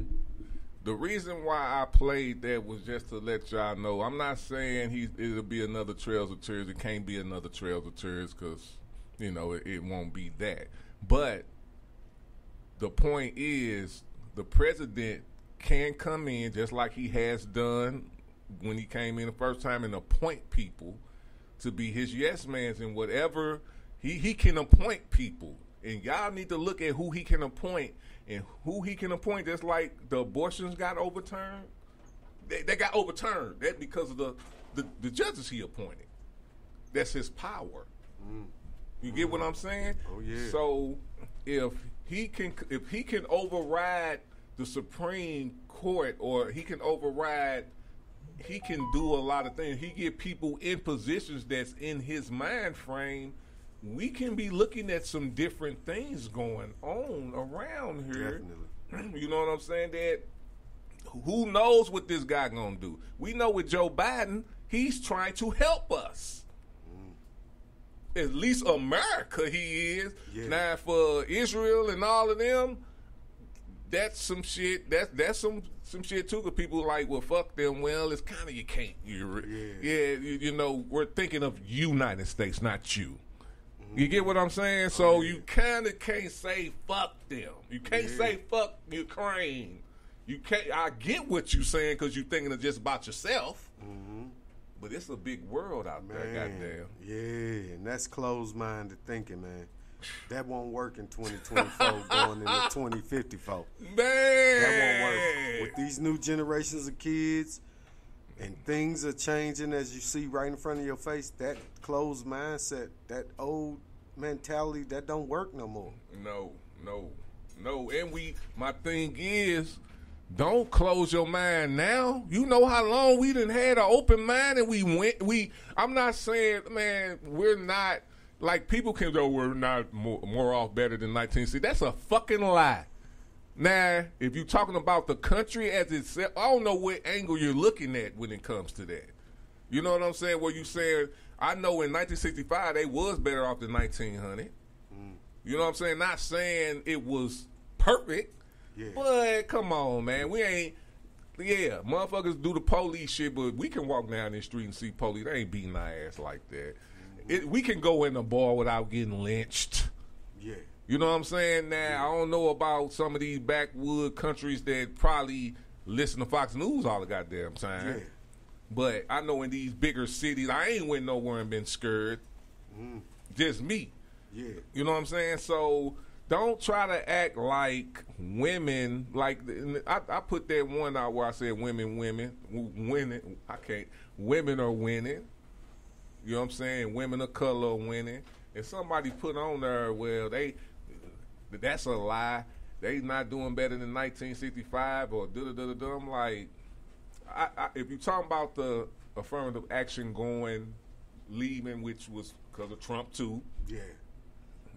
the reason why I played that was just to let y'all know. I'm not saying it'll be another Trails of Tears. It can't be another Trails of Tears because, it won't be that. But the point is, the president can come in just like he has done when he came in the first time and appoint people to be his yes mans and whatever. He can appoint people. And y'all need to look at who he can appoint. And who he can appoint, just like the abortions got overturned. They got overturned. That because of the judges he appointed. That's his power. You get what I'm saying? Oh yeah. So if he can override the Supreme Court, or he can do a lot of things. He get people in positions that's in his mind frame. We can be looking at some different things going on around here. Definitely. You know what I'm saying? That who knows what this guy gonna do? We know with Joe Biden, he's trying to help us. At least America, he is. Yeah. Now for Israel and all of them, that's some shit. That's some shit too. Cause people are like, well, fuck them. Well, it's kind of you can't. We're thinking of United States, not you. You get what I'm saying? So you kind of can't say fuck them. You can't say fuck Ukraine. You can't. I get what you're saying because you're thinking of just about yourself. But it's a big world out there, goddamn. Yeah, and that's closed-minded thinking, man. That won't work in 2024 going into 2054. Man! That won't work. With these new generations of kids and things are changing as you see right in front of your face, that closed mindset, that old mentality, that don't work no more. No. No. And my thing is, don't close your mind now. You know how long we done had an open mind and I'm not saying, man, we're not, like people can go, we're not more off better than 1960. That's a fucking lie. Now, if you're talking about the country as itself, I don't know what angle you're looking at when it comes to that. You know what I'm saying? Where you saying, I know in 1965 they was better off than 1900. You know what I'm saying? Not saying it was perfect, but come on, man. We ain't, motherfuckers do the police shit, but we can walk down the street and see police. They ain't beating our ass like that. We can go in the bar without getting lynched. Yeah. You know what I'm saying? Now, I don't know about some of these backwood countries that probably listen to Fox News all the goddamn time. Yeah. But I know in these bigger cities, I ain't went nowhere and been scared. Just me. Yeah. You know what I'm saying? So don't try to act like women, like I put that one out where I said women. I can't. Women are winning. You know what I'm saying? Women of color are winning. And somebody put on there, well, that's a lie. They not doing better than 1965 or da-da-da-da-da. I'm like, if you're talking about the affirmative action leaving, which was because of Trump too. Yeah.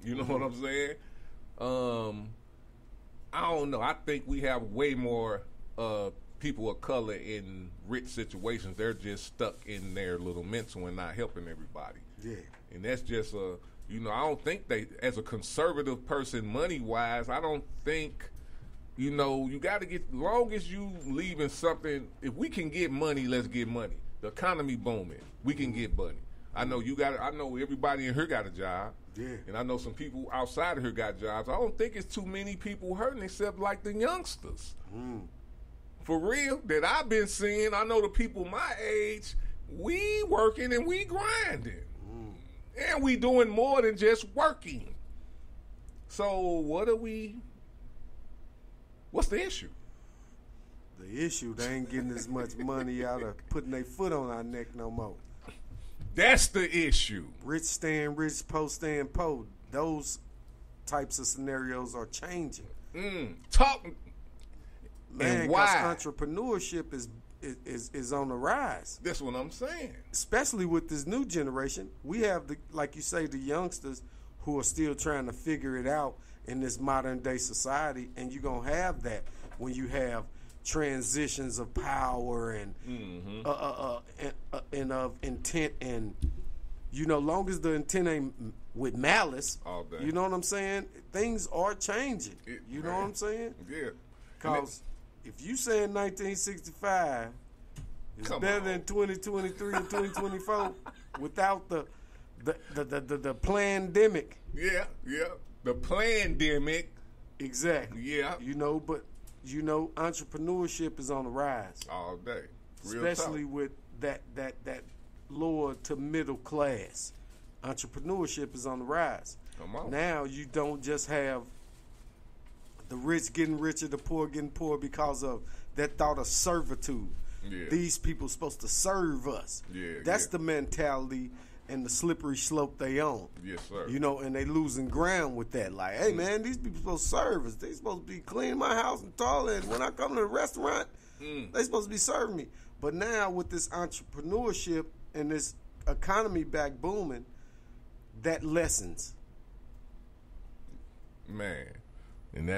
You know what I'm saying? I don't know. I think we have way more people of color in rich situations. They're just stuck in their little mental and not helping everybody. Yeah. And that's just I don't think as a conservative person, money-wise, I don't think, you got to get, long as you leaving something, if we can get money, let's get money. The economy booming. We can get money. I know everybody in here got a job. Yeah. And I know some people outside of here got jobs. I don't think it's too many people hurting except like the youngsters. For real, that I've been seeing. I know the people my age, we working and we grinding. And we doing more than just working. So what's the issue? The issue, they ain't getting as much money out of putting their foot on our neck no more. That's the issue. Rich staying rich, poor staying poor. Those types of scenarios are changing. Talk. Man, and why? Because entrepreneurship is on the rise. That's what I'm saying. Especially with this new generation. We have, like you say, the youngsters who are still trying to figure it out in this modern day society. And you're going to have that when you have transitions of power and of intent, and long as the intent ain't with malice, all day. You know what I'm saying? Things are changing. You know what I'm saying? Yeah. Because if you saying 1965 is better than 2023 and 2024 without the pandemic. Yeah. The pandemic. Exactly. Yeah. But entrepreneurship is on the rise all day, especially with that lower to middle class. Entrepreneurship is on the rise. Come on. Now you don't just have the rich getting richer, the poor getting poor because of that thought of servitude. Yeah. These people supposed to serve us. Yeah, that's the mentality and the slippery slope they on. Yes, sir. And they losing ground with that. Like, hey, man, these people supposed to serve us. They supposed to be cleaning my house and toilet. When I come to the restaurant, they supposed to be serving me. But now with this entrepreneurship and this economy back booming, that lessens. Man, and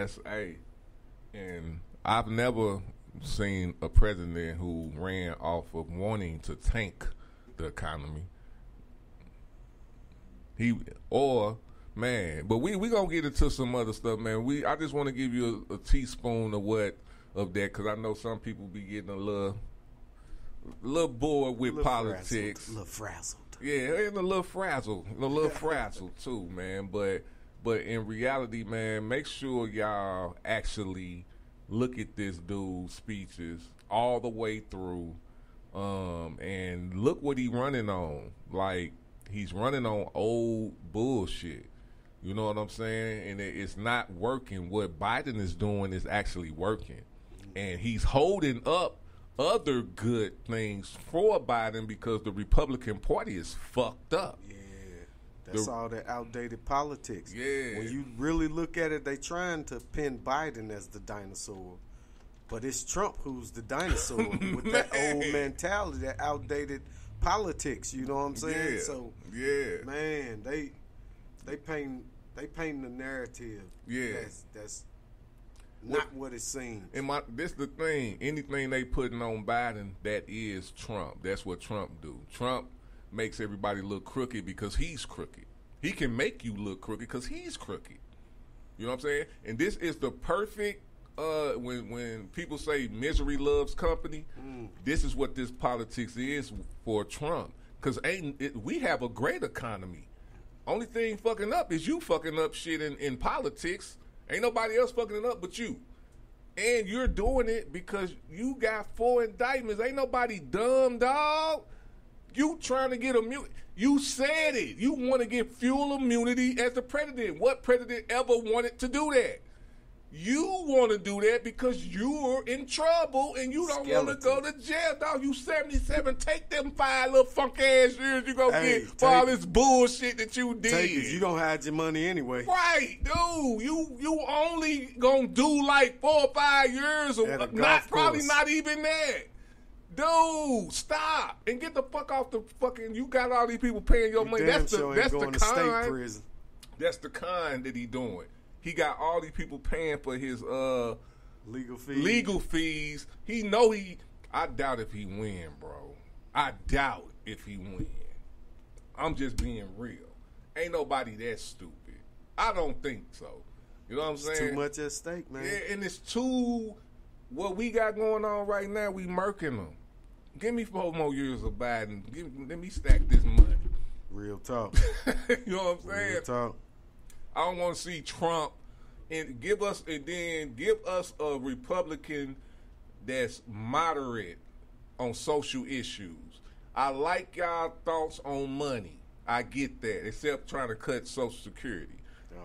and I've never seen a president who ran off of wanting to tank the economy. But we gonna get into some other stuff, man. I just want to give you a teaspoon of that, because I know some people be getting a little bored with politics, a little frazzled. Yeah, and a little frazzled too, man. But in reality, man, make sure y'all actually look at this dude's speeches all the way through, and look what he running on. Like, he's running on old bullshit. You know what I'm saying? And it's not working. What Biden is doing is actually working. And he's holding up other good things for Biden because the Republican Party is fucked up. Yeah. That's all that outdated politics. Yeah. When you really look at it, they trying to pin Biden as the dinosaur. But it's Trump who's the dinosaur with that old mentality, that outdated politics. You know what I'm saying? Yeah. So, man, they paint the narrative. Yeah. That's not what it seems. And this the thing. Anything they putting on Biden, that is Trump. That's what Trump do. Trump makes everybody look crooked because he's crooked. He can make you look crooked because he's crooked. You know what I'm saying? And this is the perfect. When people say misery loves company, this is what this politics is for Trump. Because we have a great economy. Only thing fucking up is you fucking up shit in politics. Ain't nobody else fucking it up but you. And you're doing it because you got 4 indictments. Ain't nobody dumb, dog. You trying to get immunity. You said it. You want to get fuel immunity as the president. What president ever wanted to do that? You want to do that because you're in trouble and you don't want to go to jail, dog. You 77. Take them 5 little funk ass years you gonna get for all this bullshit that you did. Take it. You don't hide your money anyway. Right, dude. You only gonna do like 4 or 5 years, or probably not even that. Dude, stop and get the fuck off the fucking. You got all these people paying your money. That's the kind. State prison. That's the kind that he doing. He got all these people paying for his legal fees. He know I doubt if he win, bro. I doubt if he win. I'm just being real. Ain't nobody that stupid. I don't think so. You know what I'm saying? Too much at stake, man. Yeah, and it's what we got going on right now, we murking them. Give me 4 more years of Biden. Let me stack this money. Real talk. You know what I'm saying? Real talk. I don't want to see Trump and give us a Republican that's moderate on social issues. I like y'all thoughts on money. I get that, except trying to cut Social Security.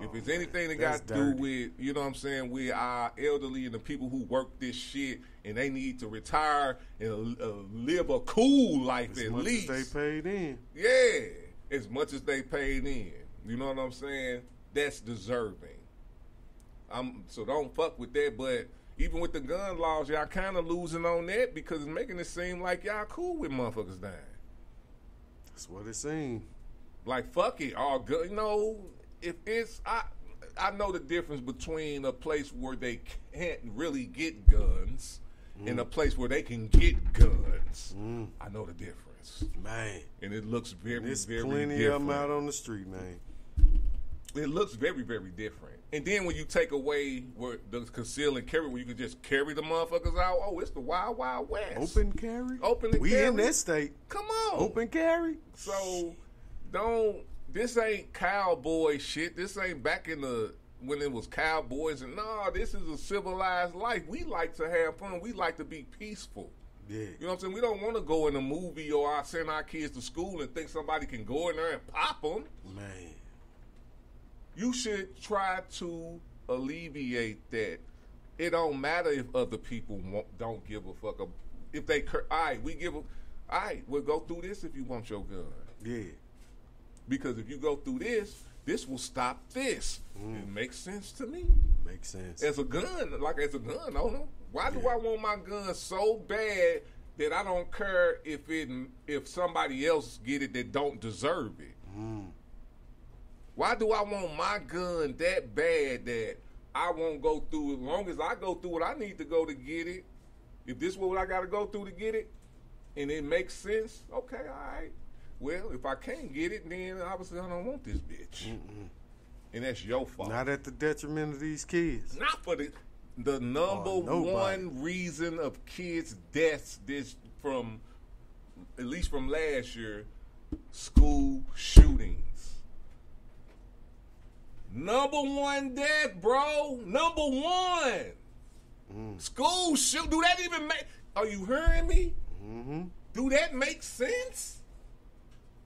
If it's anything that got to do with, you know what I'm saying, with our elderly and the people who work this shit and they need to retire and live a cool life at least. As much as they paid in. Yeah, as much as they paid in. You know what I'm saying? That's deserving. So don't fuck with that. But even with the gun laws, y'all kind of losing on that because it's making it seem like y'all cool with motherfuckers dying. That's what it seems. Like, fuck it, all good. You know, if it's I know the difference between a place where they can't really get guns and a place where they can get guns. I know the difference, man. And it looks very, There's very plenty different. of them out on the street, man. It looks very, very different. And then when you take away where the conceal and carry, where you can just carry the motherfuckers out, it's the Wild Wild West. Open carry? Open and we carry. In that state. Come on. Open carry? So, this ain't cowboy shit. This ain't back in when it was cowboys. And this is a civilized life. We like to have fun. We like to be peaceful. Yeah. You know what I'm saying? We don't want to go in a movie or send our kids to school and think somebody can go in there and pop them. Man. You should try to alleviate that. It don't matter if other people don't give a fuck. If they, we'll go through this if you want your gun. Yeah. Because if you go through this will stop this. It makes sense to me. Makes sense. As a gun owner, why do I want my gun so bad that I don't care if somebody else get it that don't deserve it? Why do I want my gun that bad that I won't go through as long as I go through what I need to go to get it? If this is what I got to go through to get it, and it makes sense, okay, all right. Well, if I can't get it, then obviously I don't want this bitch. And that's your fault. Not at the detriment of these kids. Not for the number one reason of kids' deaths from at least from last year, school shootings. Number one death, bro. Number one. School shoot. Do that even make? Are you hearing me? Do that make sense?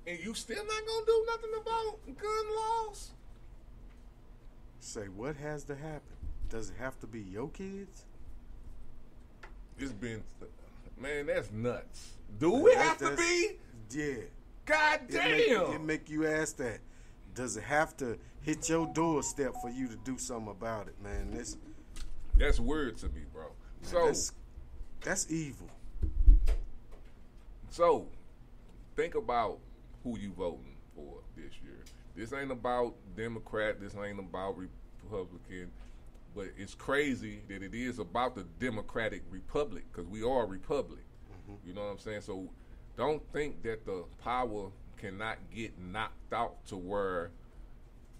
And you still not gonna do nothing about gun laws? Say, what has to happen? Does it have to be your kids? It's been, man, that's nuts. Do it have to be? Yeah. God damn. It make you ask that. Does it have to hit your doorstep for you to do something about it, man? That's weird to me, bro. Man, that's evil. So, think about who you voting for this year. This ain't about Democrat. This ain't about Republican. But it's crazy that it is about the Democratic Republic, because we are a republic. You know what I'm saying? So don't think that the power cannot get knocked out to where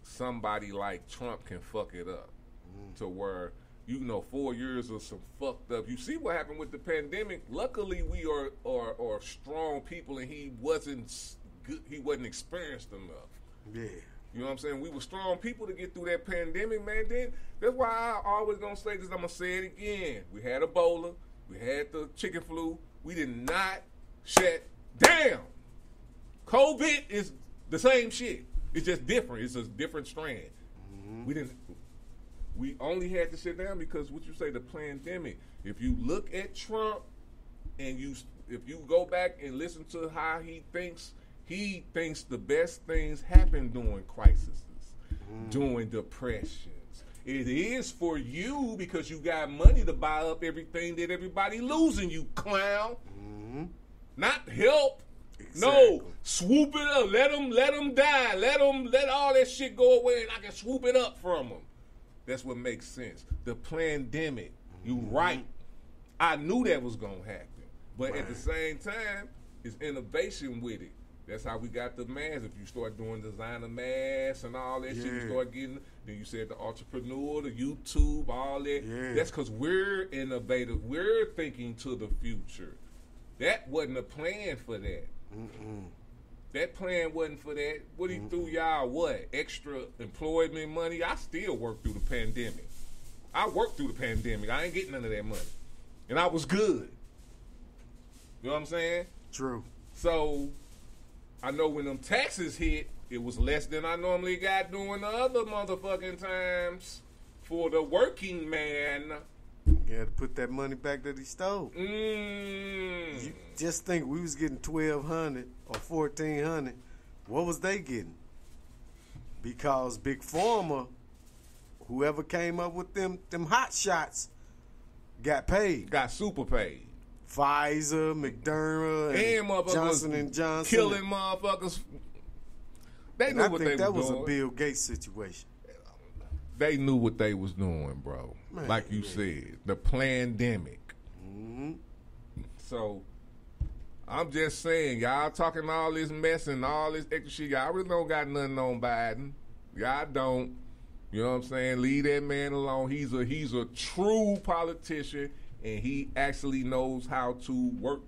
somebody like Trump can fuck it up. To where, 4 years of some fucked up. You see what happened with the pandemic. Luckily, we are strong people, and he wasn't good. He wasn't experienced enough. Yeah. You know what I'm saying? We were strong people to get through that pandemic, man. Then that's why I always gonna say this. I'm gonna say it again. We had Ebola. We had the chicken flu. We did not shut down. COVID is the same shit. It's just different. It's a different strand. We only had to sit down because what you say, the pandemic. If you look at Trump and if you go back and listen to how he thinks the best things happen during crises, during depressions. It is for you because you got money to buy up everything that everybody losing, you clown. Not help. Exactly. No, swoop it up. Let them die. Let all that shit go away, and I can swoop it up from them. That's what makes sense. The pandemic. You right. I knew that was gonna happen, but at the same time, it's innovation with it. That's how we got the masks. If you start doing designer masks and all that shit, you start getting, then you said the entrepreneur, the YouTube, all that. Yeah. That's because we're innovative. We're thinking to the future. That wasn't a plan for that. That plan wasn't for that. What he threw y'all, what? Extra employment money? I still work through the pandemic. I worked through the pandemic. I ain't getting none of that money. And I was good. You know what I'm saying? True. So I know when them taxes hit, it was less than I normally got during the other motherfucking times for the working man. You had to put that money back that he stole. You just think we was getting $1,200 or $1,400. What was they getting? Because Big Pharma, whoever came up with them hot shots, got paid. Got super paid. Pfizer, Moderna, and Johnson & Johnson. Killing motherfuckers. They knew what they was doing. I think that was a Bill Gates situation. They knew what they was doing, bro. Man, like you said, the pandemic. So, I'm just saying, y'all talking all this mess and all this extra shit. Y'all really don't got nothing on Biden. Y'all don't. You know what I'm saying? Leave that man alone. He's a true politician, and he actually knows how to work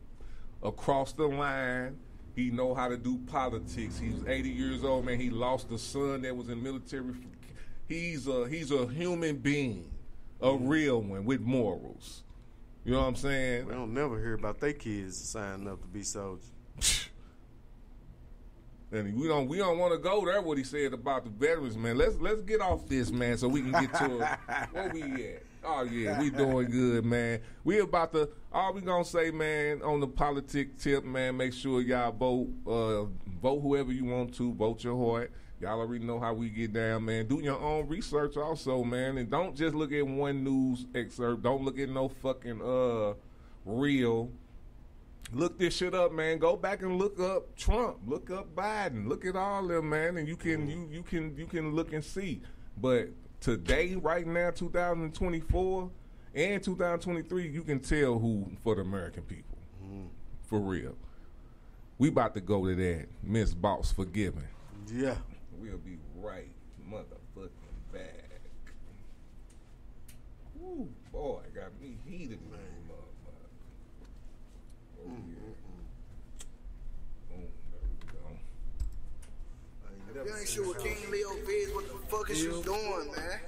across the line. He know how to do politics. He's 80 years old, man. He lost a son that was in military. He's a human being, a real one with morals. You know what I'm saying? We don't never hear about their kids signing up to be soldiers. And we don't want to go there. What he said about the veterans, man. Let's get off this, man, so we can get to where we at. Oh yeah, we doing good, man. We about to. All we gonna say, man, on the politic tip, man. Make sure y'all vote whoever you want to. Vote your heart. Y'all already know how we get down, man. Do your own research also, man. And don't just look at one news excerpt. Don't look at no fucking reel. Look this shit up, man. Go back and look up Trump. Look up Biden. Look at all of them, man. And you can look and see. But today, right now, 2024 and 2023, you can tell who for the American people. For real. We about to go to that. Miss Boss Forgiven. Yeah. We'll be right motherfucking back. Ooh, boy, got me heated, man. If you ain't sure what King Leo is, what the fuck is you doing, man?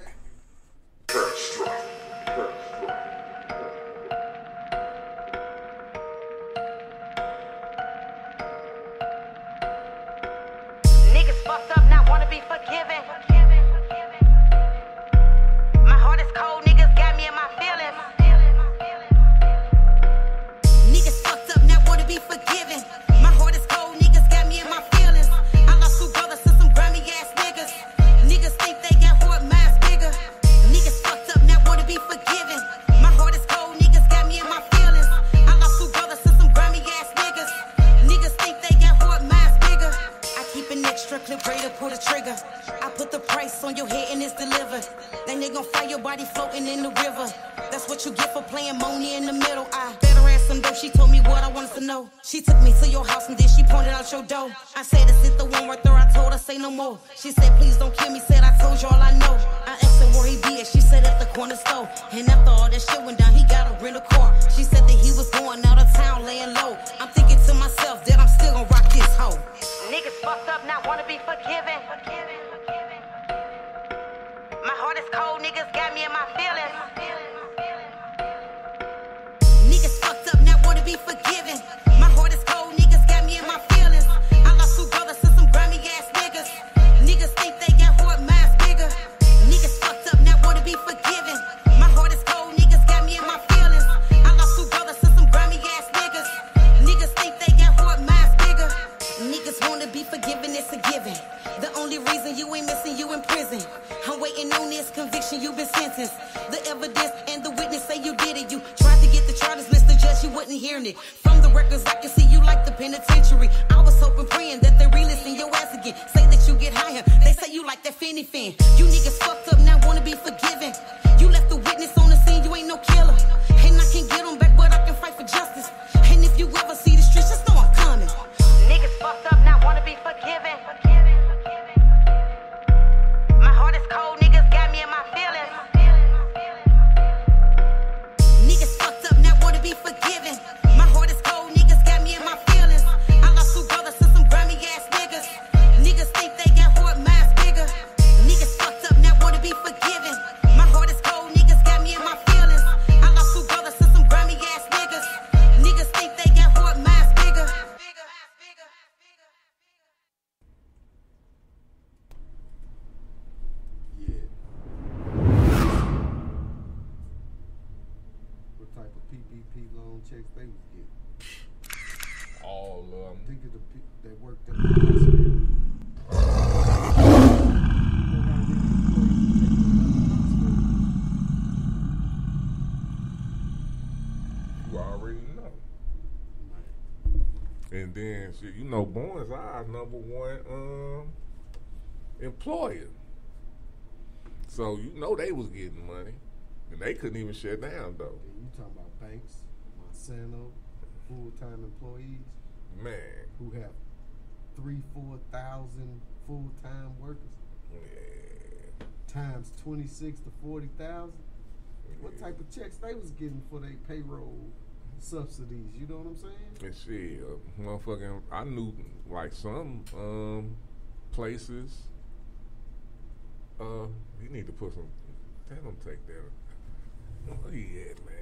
Niggas fucked up, not wanna be forgiven. My heart is cold, niggas got me in my feelings. Niggas fucked up, not wanna be forgiven. My heart is cold, niggas got me in my feelings. I lost two brothers to some grimy ass niggas. floating in the river. That's what you get for playing Moni in the middle. I fed her ass some dope, she told me what I wanted to know. She took me to your house and then she pointed out your door. I said, is it the one right there? I told her, say no more. She said, please don't kill me, said I told you all I know. I asked her where he be at, she said at the corner store. And after all that shit went down, he got a rental car. She said that he was going out of town laying low. I'm thinking to myself that I'm still gonna rock this hoe. Niggas fucked up, not wanna be forgiven. My heart is cold, niggas got me in my feelings. Niggas fucked up, not wanna be forgiven. My heart is cold, niggas got me in my feelings. I lost 2 brothers to some grimy ass niggas. Niggas think they got heart, mine's bigger. Niggas fucked up, not wanna be forgiven. My heart is cold, niggas got me in my feelings. I lost 2 brothers to some grimy ass niggas. Niggas think they got heart, mine's bigger. Niggas wanna be forgiven, it's a given. The only reason you ain't missing, you in prison. I'm waiting on this conviction, you been sentenced. The evidence and the witness say you did it. You tried to get the charges, Mr. Judge, you wasn't hearing it. From the records, I can see you like the penitentiary. I was hoping, praying that they re-listen your ass again. Say that you get higher, they say you like that Fanny fan. You niggas fucked up, now wanna be forgiven. You left the witness on the scene, you ain't no killer. And I can get them back, but I can fight for justice. And if you ever see the streets, just know I'm coming. Niggas fucked up, not wanna be forgiven. My heart is cold, niggas got me in my feelings. Niggas fucked up, not wanna be forgiven. My heart is cold, niggas got me in my feelings. I lost 2 brothers to some grimy ass niggas. Niggas think they got heart, mine's bigger. Niggas fucked up, not wanna be forgiven. My heart is cold, niggas got me in my feelings. I lost 2 brothers to some grimy ass niggas. Niggas think they got heart, mine's bigger. What type of PPP loan checks they was getting? All of them. Think of the people that worked at the hospital. You already know. And then, shit, you know, Buenos Aires #1 employer. So you know they was getting money, and they couldn't even shut down though. And you talking about banks, Monsanto, full-time employees, man, who have 3,000-4,000 full-time workers. Yeah. Times 26 to 40,000. What type of checks they was getting for their payroll subsidies? You know what I'm saying? And shit, motherfucking, I knew like some places. You need to put some. Tell them take that. Where he at, man?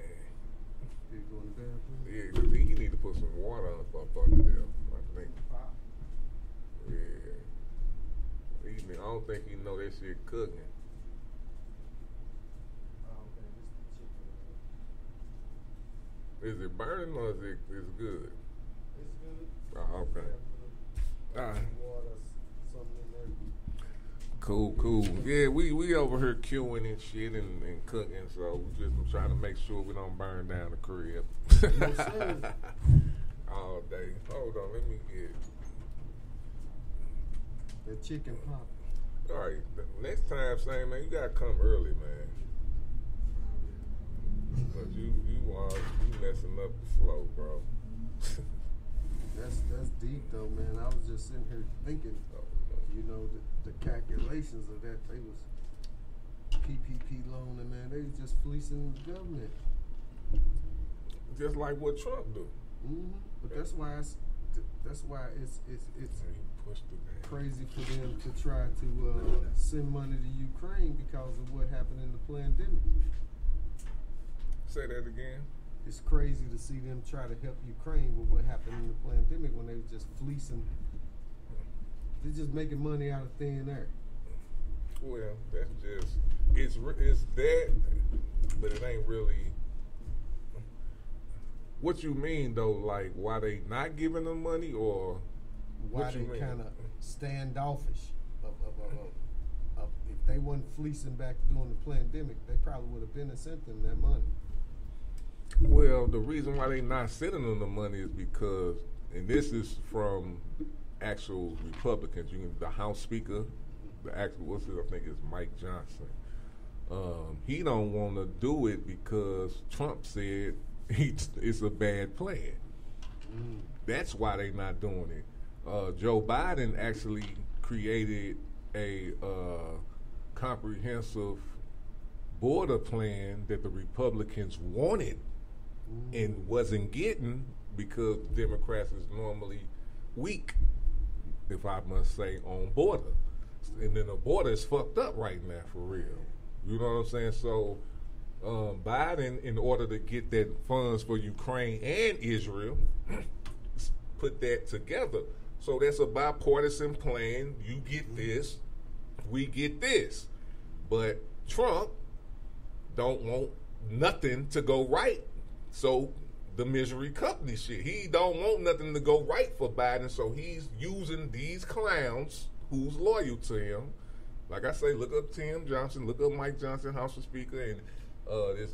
You going to bathroom? Yeah, cause he need to put some water up under there. I think. Yeah. I don't think he know that shit cooking. Is it burning or is it good? It's good. Oh, okay. Water, something in there. Cool. Yeah, we over here queuing and shit and cooking, so we just trying to make sure we don't burn down the crib. All day. Hold on, let me get the chicken pop. All right, next time, Sane, man, you gotta come early, man. Cause you messing up the flow, bro. That's deep though, man. I was just sitting here thinking, you know, the calculations of that. They was PPP loaning, man. They was just fleecing the government. Just like what Trump do. Mm-hmm. But that's why it's crazy for them to try to send money to Ukraine because of what happened in the pandemic. Say that again. It's crazy to see them try to help Ukraine with what happened in the pandemic when they was just fleecing. They're just making money out of thin air. Well, that's just it's that, but it ain't really. What you mean though? Like why they not giving them money, or why they kind of standoffish? If they wasn't fleecing back during the pandemic, they probably would have been and sent them that money. Well, the reason why they not sending them the money is because, and this is from actual Republicans. The House Speaker, the actual I think it's Mike Johnson. He don't want to do it because Trump said it's a bad plan. That's why they not doing it. Joe Biden actually created a comprehensive border plan that the Republicans wanted and wasn't getting because Democrats is normally weak, if I must say, on border. And then the border is fucked up right now, for real. You know what I'm saying? So Biden, in order to get that funds for Ukraine and Israel, put that together. So that's a bipartisan plan. You get this, we get this. But Trump don't want nothing to go right. So the misery company shit. He don't want nothing to go right for Biden, so he's using these clowns who's loyal to him. Like I say, look up Tim Johnson, look up Mike Johnson, House Speaker, and this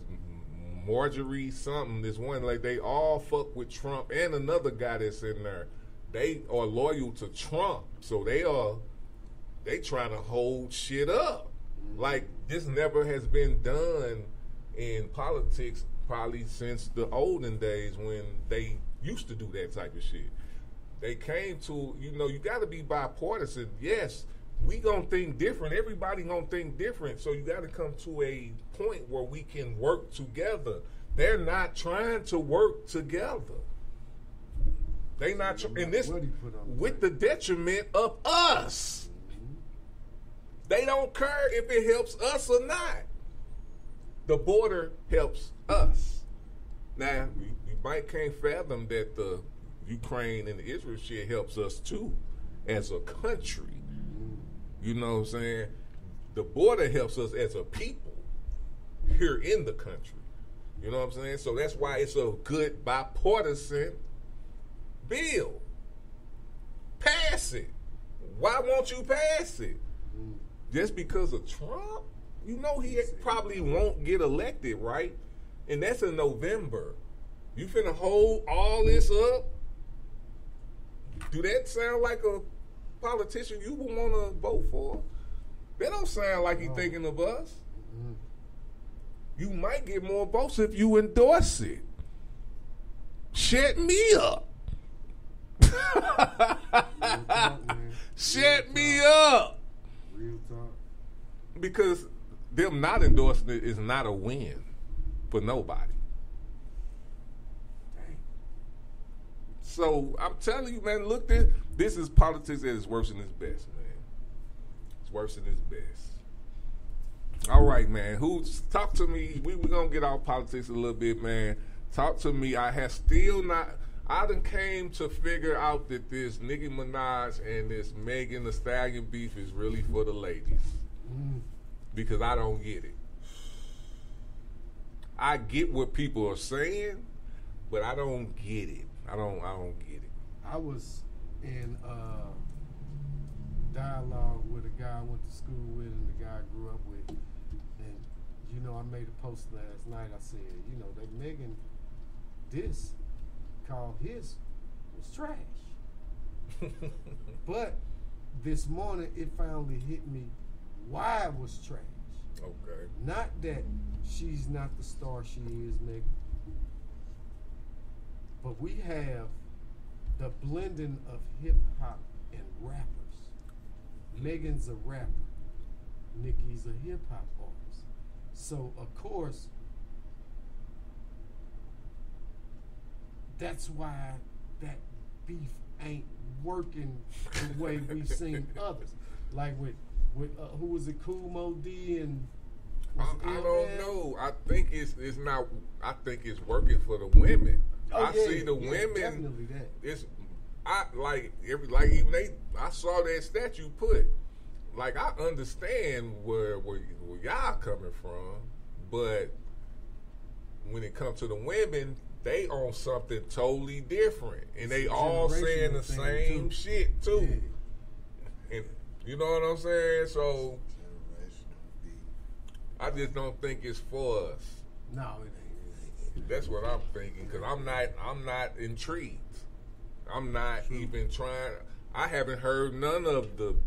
Marjorie something, this one, like they all fuck with Trump and another guy that's in there. They are loyal to Trump, so they trying to hold shit up. Like this never has been done in politics probably since the olden days when they used to do that type of shit. They came to, you got to be bipartisan. Yes, we gonna think different. Everybody gonna think different. So you got to come to a point where we can work together. They're not trying to work together. They not, and this with the detriment of us. They don't care if it helps us or not. The border helps us. Now, you might can't fathom that the Ukraine and the Israel shit helps us too as a country. You know what I'm saying? The border helps us as a people here in the country. You know what I'm saying? So that's why it's a good bipartisan bill. Pass it. Why won't you pass it? Just because of Trump? You know he probably won't get elected, right? And that's in November. You finna hold all this up? Do that sound like a politician you would want to vote for? That don't sound like he thinking of us. You might get more votes if you endorse it. Shut me up. Shut me up. Real talk. Because them not endorsing it is not a win for nobody. Dang. So I'm telling you, man, look, this is politics at its worst and its best, man. It's worse than its best. All right, man. Talk to me. We're going to get off politics a little bit, man. Talk to me. I done came to figure out that this Nicki Minaj and this Megan Thee Stallion beef is really for the ladies. Because I don't get it. I get what people are saying, but I don't get it. I don't get it. I was in dialogue with a guy I went to school with and the guy I grew up with. And, I made a post last night. I said, that Megan diss called his was trash. But this morning, it finally hit me why it was trash. Okay. Not that she's not the star she is, Megan. But we have the blending of hip-hop and rappers. Megan's a rapper. Nicki's a hip-hop artist. So, of course, that's why that beef ain't working the way we've seen others. Like with who was it, Kool Mo D and I don't know. I think it's not. I think it's working for the women. I see the women. Definitely that. I saw that stat you put. Like I understand where y'all coming from, but when it comes to the women, they on something totally different, and they all saying the same shit too. Yeah. And you know what I'm saying? So I just don't think it's for us. No, it ain't. That's what I'm thinking, because I'm not intrigued. I'm not even trying. I haven't heard none of them.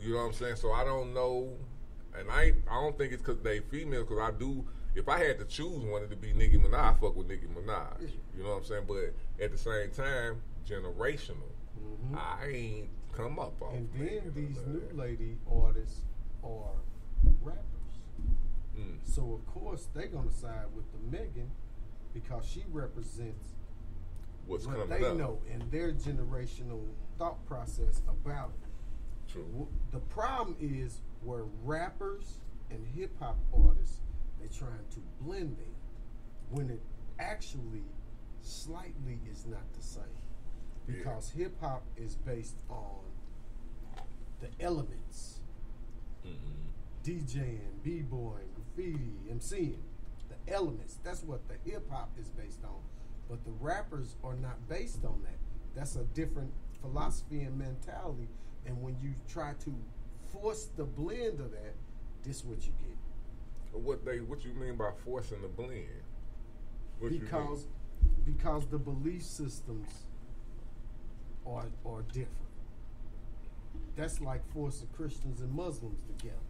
You know what I'm saying? So I don't know And I don't think it's because they females, because I do, if I had to choose one, it'd be Nicki Minaj. I fuck with Nicki Minaj. You know what I'm saying? But at the same time, generational. I ain't come up off. And then these new lady artists are rappers. So of course they're gonna side with the Megan because she represents what they know and their generational thought process about it. True. The problem is where rappers and hip hop artists, they're trying to blend it when it actually slightly is not the same. Because hip hop is based on the elements. DJing, b-boying, graffiti, MCing. The elements. That's what the hip hop is based on. But the rappers are not based on that. That's a different philosophy and mentality. And when you try to force the blend of that, this is what you get. What you mean by forcing the blend? Because the belief systems are different. That's like forcing Christians and Muslims together.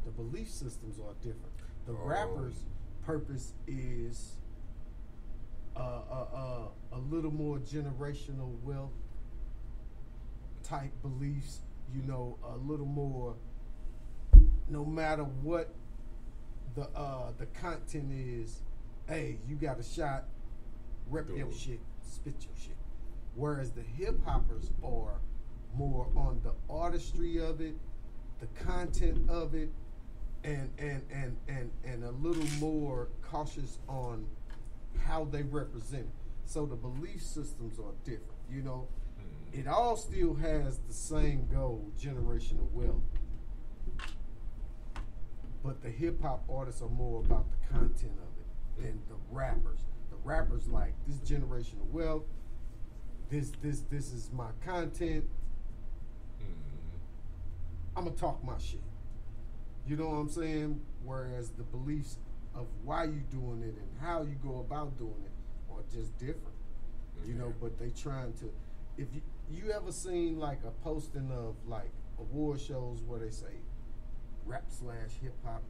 The belief systems are different. The rapper's purpose is a little more generational wealth type beliefs, you know, a little more, no matter what the content is, hey, you got a shot, rep your shit, spit your shit. Whereas the hip hoppers are more on the artistry of it, the content of it, and a little more cautious on how they represent it. So the belief systems are different, you know. It all still has the same goal, generational wealth. But the hip hop artists are more about the content of it than the rappers. The rappers like, this generational wealth, this is my content. I'm gonna talk my shit. You know what I'm saying? Whereas the beliefs of why you doing it and how you go about doing it are just different. You know, but they trying to, if you ever seen like a posting of like award shows where they say rap / hip hop,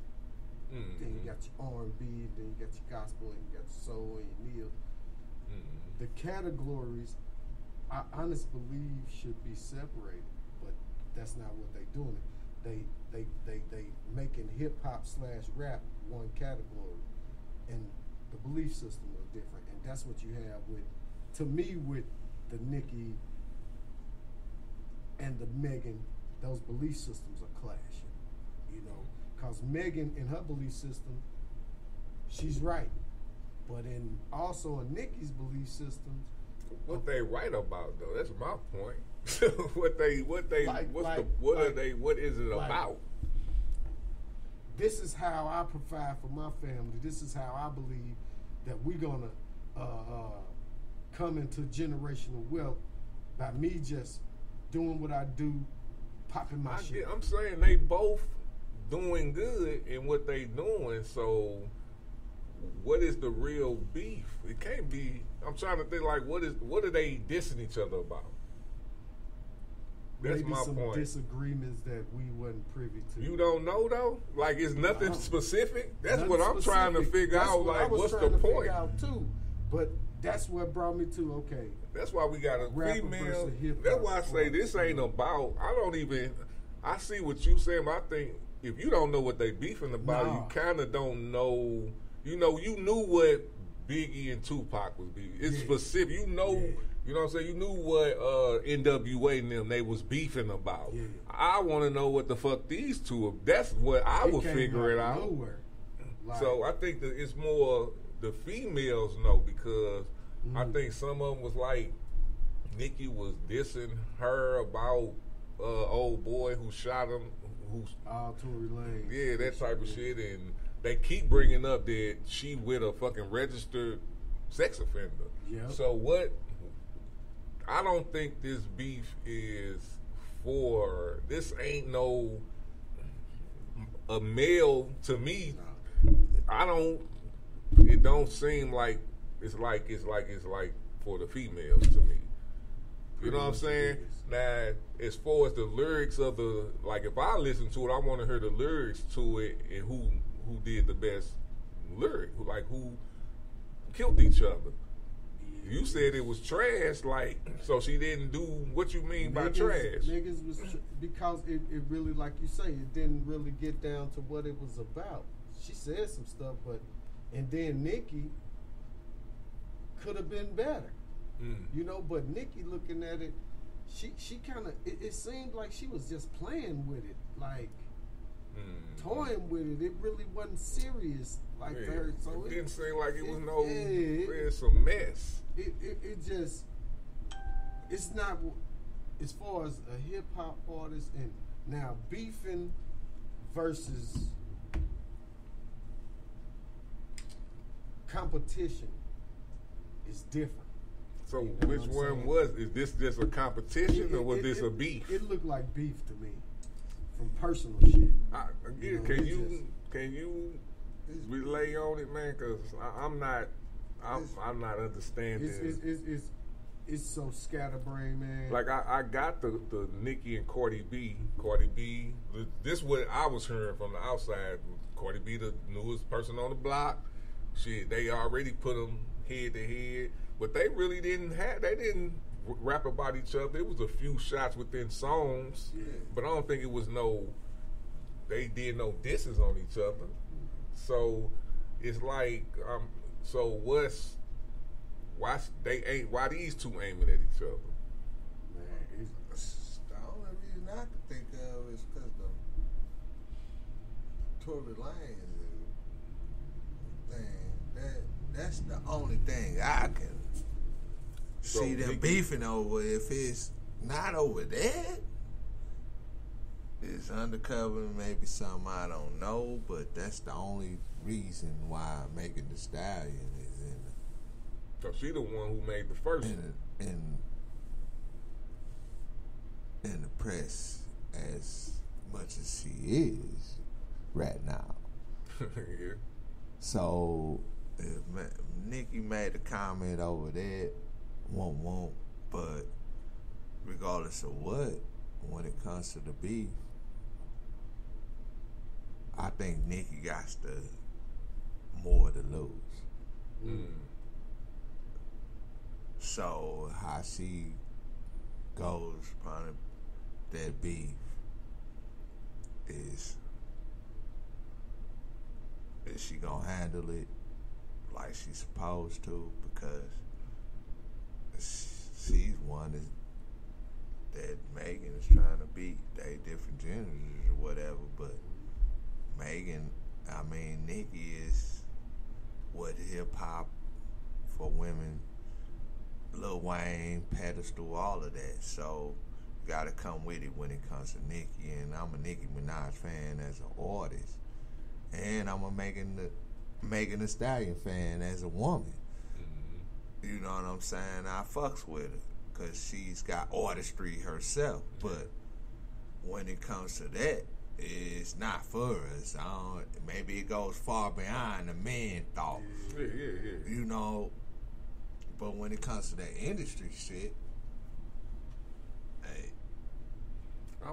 then you got your R&B, then you got your gospel, and you got your soul and your meal. The categories, I honestly believe, should be separated, but that's not what they doing. They making hip hop / rap one category, and the belief system are different, and that's what you have with, to me, with the Nicki and the Megan. Those belief systems are clashing, you know, because Megan in her belief system, she's right, but also in Nicki's belief systems, what they right about though, that's my point. what is it about? This is how I provide for my family. This is how I believe that we're gonna come into generational wealth by me just doing what I do, popping my shit. I'm saying they both doing good in what they doing, so what is the real beef? It can't be. I'm trying to think like what are they dissing each other about? That's maybe my some point. Disagreements that we wasn't privy to. You don't know though? Like it's nothing specific? That's Nothing what I'm specific. trying to figure That's out. what I Like was what's trying the to point? figure out too. But that's what brought me to, okay. That's why we got a rapper female. versus hip-hop. That's why I say this ain't about. I see what you saying, but I think if you don't know what they beefing about, you kind of don't know. You know, you knew what Biggie and Tupac was beefing. It's specific. You know, you know what I'm saying? You knew what NWA and them they was beefing about. Yeah. I want to know what the fuck these two are. That's what I would figure it out. Nowhere. Like, So I think that it's more the females know because I think some of them was like Nicki was dissing her about old boy who shot him, Tory Lanez. Yeah, that type of shit, and they keep bringing up that she with a fucking registered sex offender. Yep. So what? I don't think this beef is for. This ain't no a male to me. I don't. It don't seem like it's like for the females to me. You know what I'm saying? Now, as far as the lyrics of the, like, if I listen to it, I want to hear the lyrics to it and who did the best lyric, who killed each other. You said it was trash, like, so she didn't do what you mean by trash. Niggas was because it really, like you say, it didn't really get down to what it was about. She said some stuff, and then Nikki could have been better, you know. But Nikki, looking at it, she kind of it seemed like she was just playing with it, like toying with it. It really wasn't serious like her. So it didn't seem like it was it's a mess. It just, it's not, as far as a hip hop artist, and now beefing versus competition is different. So which one was? Is this just a competition or was this a beef? It looked like beef to me, from personal shit. Again, can you relay on it, man? Because I'm not understanding. It's so scatterbrained, man. Like I got the Nicki and Cardi B. Cardi B. This is what I was hearing from the outside. Cardi B, the newest person on the block. Shit, they already put them head to head, but they really didn't rap about each other. It was a few shots within songs, but I don't think it was they did no disses on each other. So it's like, so why these two aiming at each other? Man, the only reason I can think of is because the Tory Lanez thing. That's the only thing I can see them beefing over. If it's not over there, it's undercover, maybe something I don't know, but that's the only reason why Megan Thee Stallion is in it. So she the one who made the first in the press as much as she is right now. Yeah. So if Nikki made a comment over that, won't, but regardless of what, when it comes to the beef, I think Nikki got more to lose. So how she goes upon that beef is she gonna handle it like she's supposed to? Because she's one that Megan is trying to beat. They different genders or whatever, but Nikki is what hip hop for women, Lil Wayne, pedestal, all of that. So you gotta come with it when it comes to Nikki, and I'm a Nicki Minaj fan as an artist, and I'm a Megan Thee Stallion fan as a woman. You know what I'm saying? I fucks with her because she's got artistry herself, but when it comes to that, it's not for us. Maybe it goes far beyond the man thoughts. Yeah. You know, but when it comes to that industry shit, hey,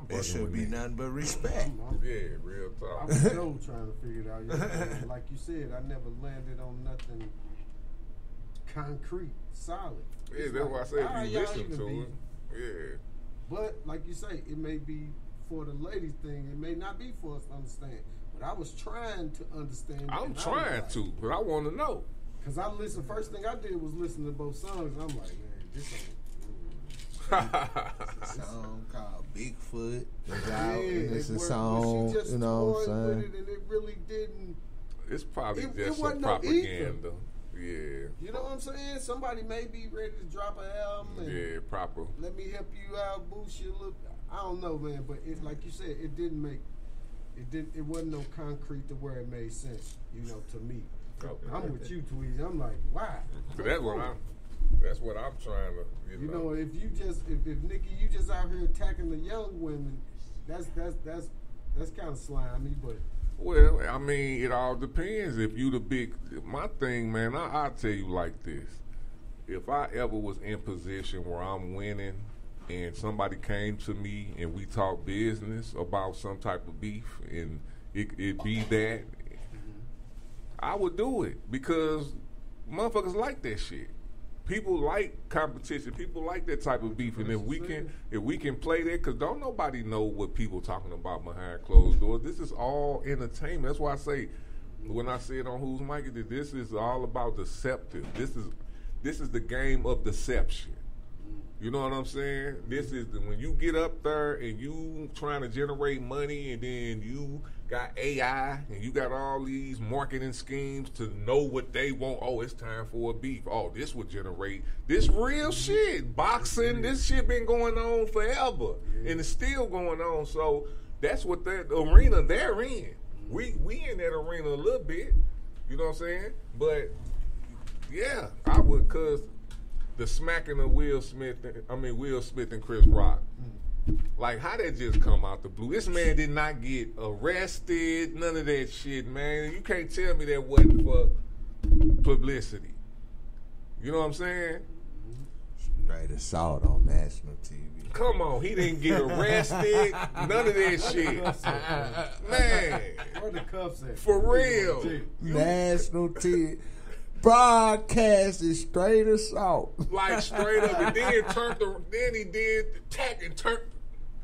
it should be nothing but respect. Yeah, real talk. I was still trying to figure it out. Like you said, I never landed on nothing concrete, solid. Yeah, that's why I said you listen to it. Yeah. But like you say, it may be for the ladies thing. It may not be for us to understand. But I was trying to understand. I'm trying to, but I want to know. Because I listened, first thing I did was listen to both songs. I'm like, man, this ain't. It's a song called Bigfoot. It's a song, you know what I'm saying? With it and it really didn't. It's probably just some propaganda. Yeah. You know what I'm saying? Somebody may be ready to drop an album. And proper. Let me help you out, boost you a little. I don't know, man, but it, like you said, it didn't make. It wasn't no concrete to where it made sense. You know, to me. Okay. I'm with you, Tweezy. I'm like, why? So that's what I'm trying to. You know, if Nikki, you just out here attacking the young women, that's kind of slimy, but. Well, I mean, it all depends. If you the big, my thing, man, I'll tell you like this. if I ever was in position where I'm winning and somebody came to me and we talk business about some type of beef and it be that, I would do it because motherfuckers like that shit. People like competition. People like that type of beef, and if we can play that, because don't nobody know what people talking about behind closed doors. This is all entertainment. That's why I say, when I say it on Who's Mike, this is all about deceptive. This is the game of deception. You know what I'm saying? This is when you get up there and you trying to generate money, and then you got AI and you got all these marketing schemes to know what they want. Oh, it's time for a beef. Oh, this would generate this real shit. Boxing, this shit been going on forever, and it's still going on. So that's what that arena they're in. We in that arena a little bit. You know what I'm saying? But yeah, I would, cause the smacking of Will Smith and Chris Rock. Like, how that just come out the blue? This man did not get arrested, none of that shit, man. You can't tell me that wasn't for publicity. You know what I'm saying? Straight assault on national TV. Come on, he didn't get arrested, none of that shit. Man. Where the cuffs at? For real. National TV. Broadcast is straight assault. Like straight up, and then then he did the tack and turned.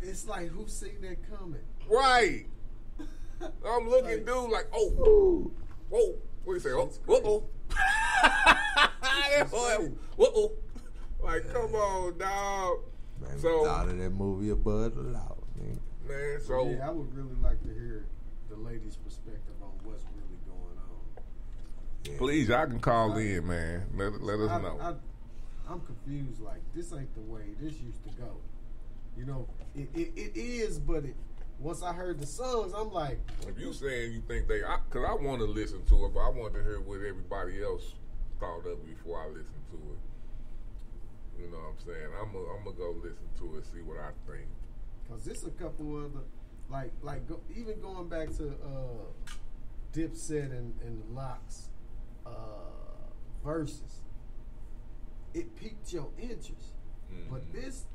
It's like, who seen that coming? Right. I'm looking, dude, like, oh, whoa. What do you say? Oh, whoa. Whoa. Like, come on, dog. Man, so, thought of that movie above the law, man. So yeah, I would really like to hear the lady's perspective on what's really going on. Yeah. Please, y'all can call in, man. Let us know. I'm confused. Like, this ain't the way this used to go. You know, it is, but once I heard the songs, I'm like, if you saying you think because I want to listen to it, but I want to hear what everybody else thought of before I listen to it. You know what I'm saying? I'm gonna go listen to it, see what I think. Cause there's a couple other, even going back to Dipset and the Locks verses, it piqued your interest. Mm-hmm. But this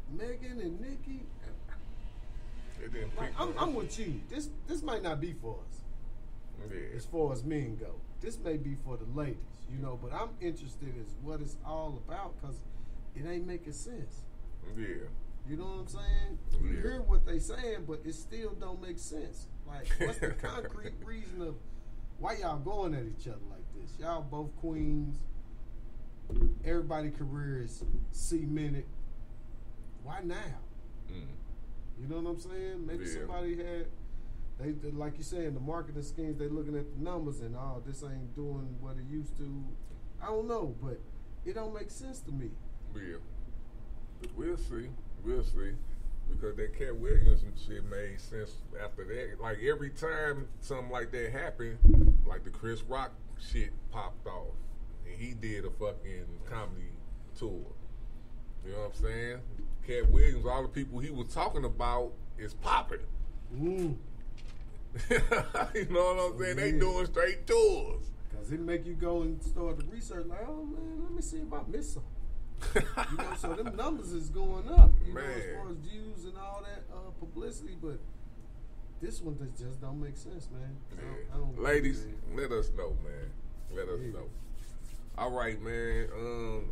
Megan and Nikki, it didn't pique. I'm with you. This might not be for us. Yeah. As far as men go, this may be for the ladies, you know. But I'm interested in what it's all about because it ain't making sense. Yeah. You know what I'm saying? You hear what they saying, but it still don't make sense. Like, what's the concrete reason of why y'all going at each other like this? Y'all both queens. Everybody's career is cemented. Why now? You know what I'm saying? Maybe somebody had, they like you saying, the marketing schemes, they looking at the numbers and, this ain't doing what it used to. I don't know, but it don't make sense to me. Yeah. We'll see. Because that Cat Williams and shit made sense after that. Like, every time something like that happened, like the Chris Rock shit popped off. And he did a fucking comedy tour. You know what I'm saying? Cat Williams, all the people he was talking about is popping. You know what I'm saying? They doing straight tours. Because it make you go and start the research like, oh man, let me see if I miss something. You know, so them numbers is going up, you know, as far as views and all that publicity, but this one just don't make sense, man. I don't Ladies, let us know, man. Let us know. All right, man.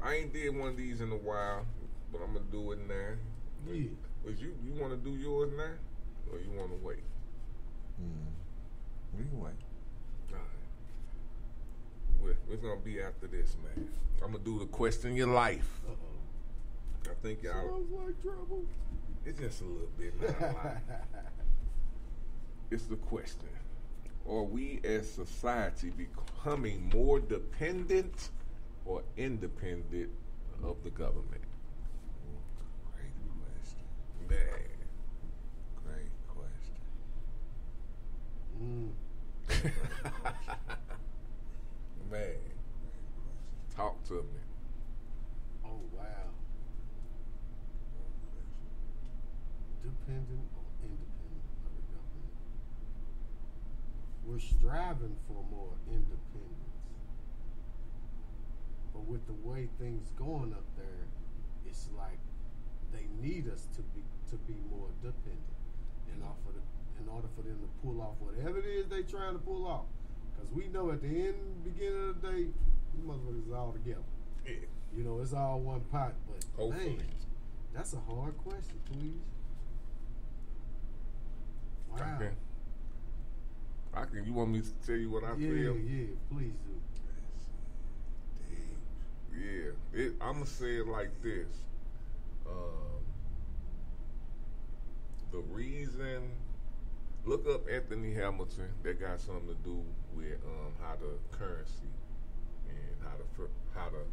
I ain't did one of these in a while, but I'm gonna do it now. Yeah. Was you want to do yours now, or you want to wait? We can wait. All right. We're gonna be after this, man. I'm gonna do the question your life. I think y'all. Sounds like trouble. It's just a little bit, not a lot. It's the question: are we as society becoming more dependent or independent of the government? Great question. Man. Great question. Man. Talk to me. Oh, wow. Dependent or independent of the government? We're striving for more independence. But with the way things going up there, it's like they need us to be more dependent in order for them to pull off whatever it is they trying to pull off. Because we know at the beginning of the day, these motherfuckers is all together. Yeah. You know, it's all one pot, but Hopefully. man, that's a hard question, please. Wow. You want me to tell you what I feel? Yeah, please do. Yeah, I'm gonna say it like this. The reason, look up Anthony Hamilton. That got something to do with how the currency and how the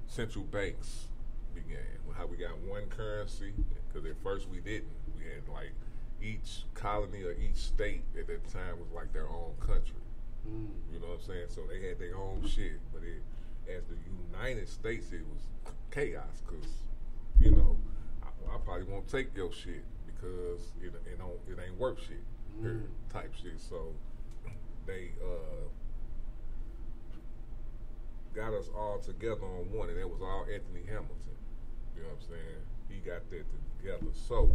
central banks began. How we got one currency, because at first we didn't. We had like each colony or each state at that time was like their own country. You know what I'm saying? So they had their own shit, but as the United States, it was chaos because, you know, I probably won't take your shit because it ain't worth shit, type shit. So they got us all together on one, and that was all Anthony Hamilton. You know what I'm saying? He got that together. So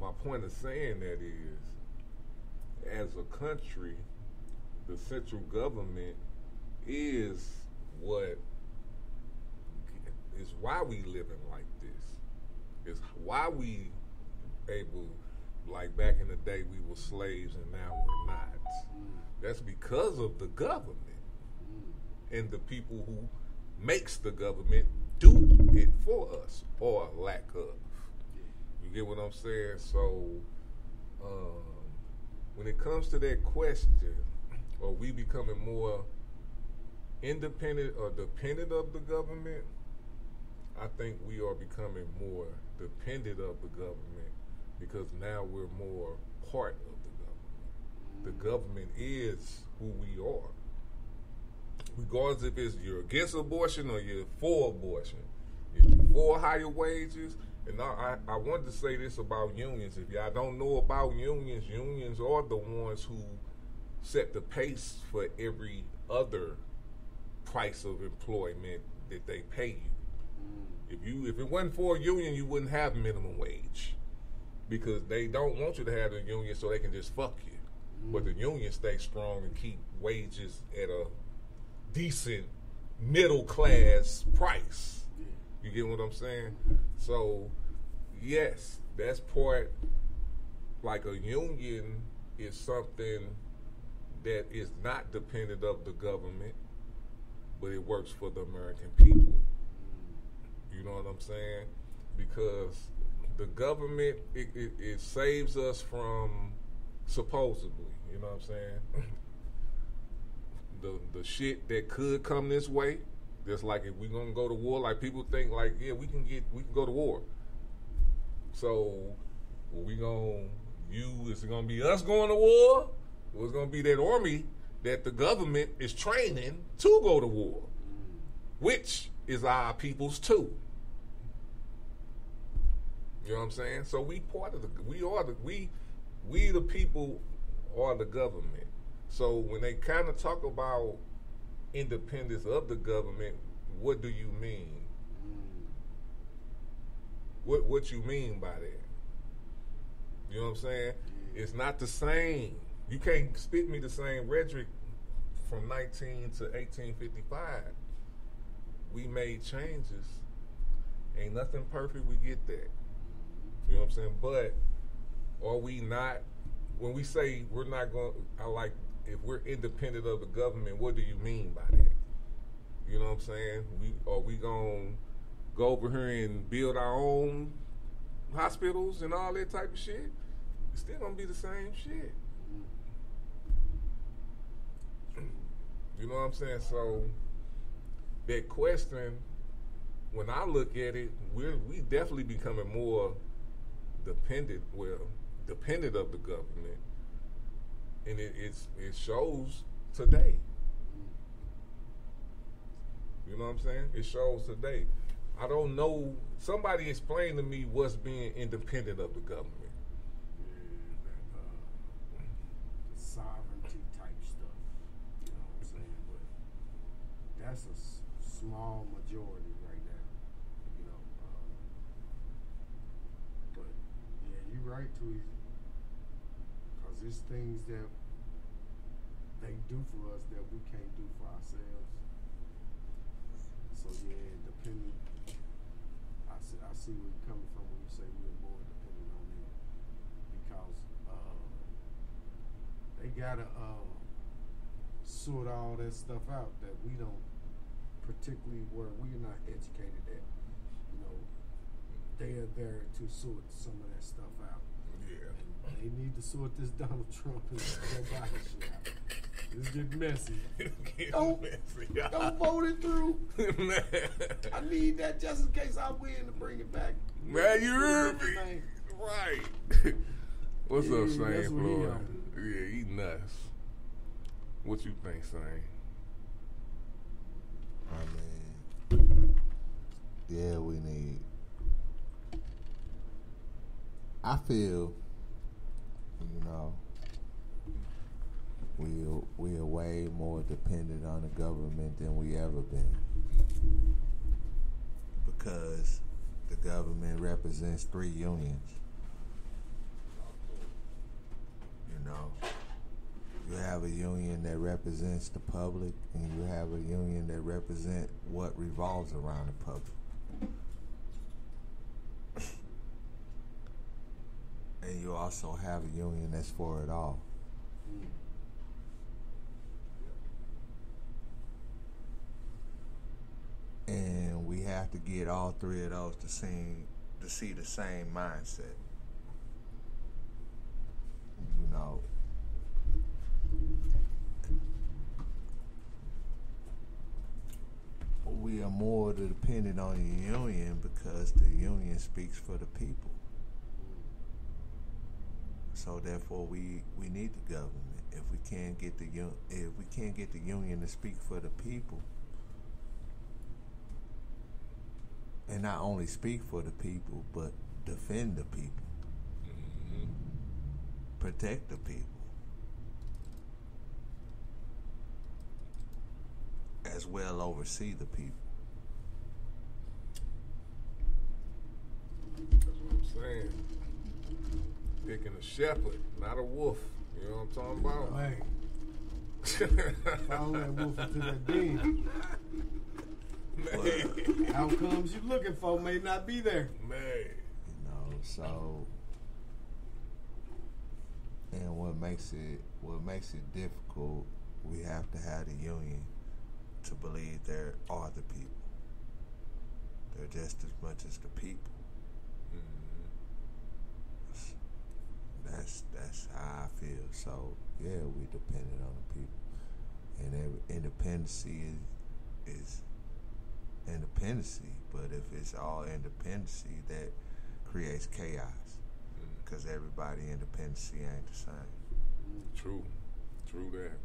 my point of saying that is, as a country, the central government is why we living like this. It's why we able, like back in the day, we were slaves and now we're not. That's because of the government and the people who makes the government do it for us or lack of. You get what I'm saying? So when it comes to that question, are we becoming more independent or dependent of the government? I think we are becoming more dependent of the government because now we're more part of the government. The government is who we are. Regardless if you're against abortion or you're for abortion, if you're for higher wages. And I wanted to say this about unions. If y'all don't know about unions, unions are the ones who set the pace for every other price of employment that they pay you. If it wasn't for a union, you wouldn't have minimum wage because they don't want you to have a union so they can just fuck you. But the union stays strong and keep wages at a decent middle class price. You get what I'm saying? So yes, that's part, like a union is something that is not dependent of the government, but it works for the American people. You know what I'm saying? Because the government, it saves us from, supposedly, you know what I'm saying? The shit that could come this way, just like if we're gonna go to war, like people think like, yeah, we can go to war. So we gonna is it gonna be us going to war? Or it's gonna be that army that the government is training to go to war, which is our people's too. You know what I'm saying? So we the people are the government. So when they kind of talk about independence of the government, what do you mean? What you mean by that? You know what I'm saying? It's not the same. You can't spit me the same rhetoric from 19 to 1855. We made changes. Ain't nothing perfect, we get that. You know what I'm saying? But are we not, when we say we're not going, if we're independent of the government, what do you mean by that? You know what I'm saying? Are we going to go over here and build our own hospitals and all that type of shit? It's still going to be the same shit. You know what I'm saying? So that question, when I look at it, we definitely becoming more dependent of the government, and it shows today. You know what I'm saying? It shows today. I don't know. Somebody explain to me what's being independent of the government. Sovereignty type stuff. You know what I'm saying? But that's a small majority right now, you know. But yeah, you're right, Tweezy. Because there's things that they do for us that we can't do for ourselves. So yeah, depending. I see where you're coming from when you say we're more dependent on them, because they gotta sort all that stuff out that we don't, particularly where we're not educated at. You know, they are there to sort some of that stuff out. Yeah. And they need to sort this Donald Trump and Joe Biden shit out. It's getting messy. Don't vote it through. I need that just in case I win to bring it back. Man, you heard me. Right. What's up, Sane, Floyd? Yeah, he nuts. What you think, Sane? I mean, yeah, we need. I feel, you know, we are way more dependent on the government than we ever been, because the government represents 3 unions. You know, you have a union that represents the public, and you have a union that represents what revolves around the public. And you also have a union that's for it all. And we have to get all 3 of those to see the same mindset. You know, we are more dependent on the union because the union speaks for the people. So therefore, we need the government. If we can't get the union to speak for the people, and not only speak for the people, but defend the people, protect the people, as well oversee the people. That's what I'm saying. Picking a shepherd, not a wolf. You know what I'm talking about? Hey. Follow that wolf into that den. Outcomes you're looking for may not be there. Man. You know, so, and what makes it difficult, we have to have the union to believe there are the people. They're just as much as the people. That's how I feel. So yeah, we dependent on the people, and independency is independency. But if it's all independency, that creates chaos, because everybody independency ain't the same. True that.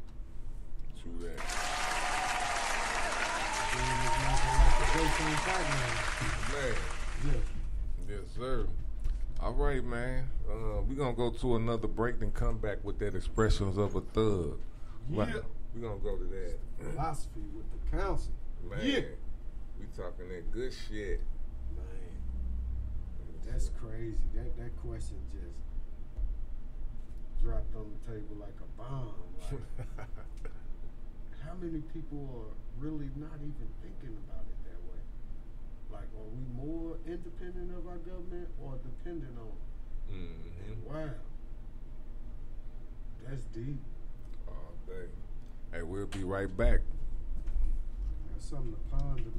Man. Yes, sir. All right, man. We're going to go to another break, then come back with that Expressions of a Thug. Yeah. We're going to go to that. Philosophy with the council. Man. Yeah. We talking that good shit. Man. That's crazy. That question just dropped on the table like a bomb. Like, how many people are really not even thinking about it that way? Like, are we more independent of our government or dependent on it? And wow. That's deep. All day. Hey, we'll be right back. That's something to ponder,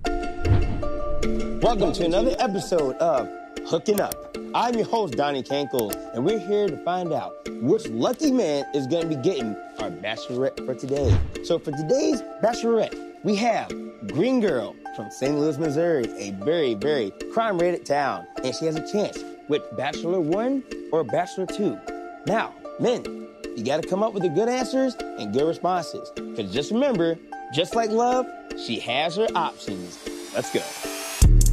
man. Welcome to another episode of Hooking Up. I'm your host, Donnie Cankle, and we're here to find out which lucky man is going to be getting our bachelorette for today. So for today's bachelorette, we have Green Girl from St. Louis, Missouri, a very, very crime-rated town, and she has a chance with Bachelor 1 or Bachelor 2. Now, men, you got to come up with the good answers and good responses, because just remember, just like love, she has her options. Let's go.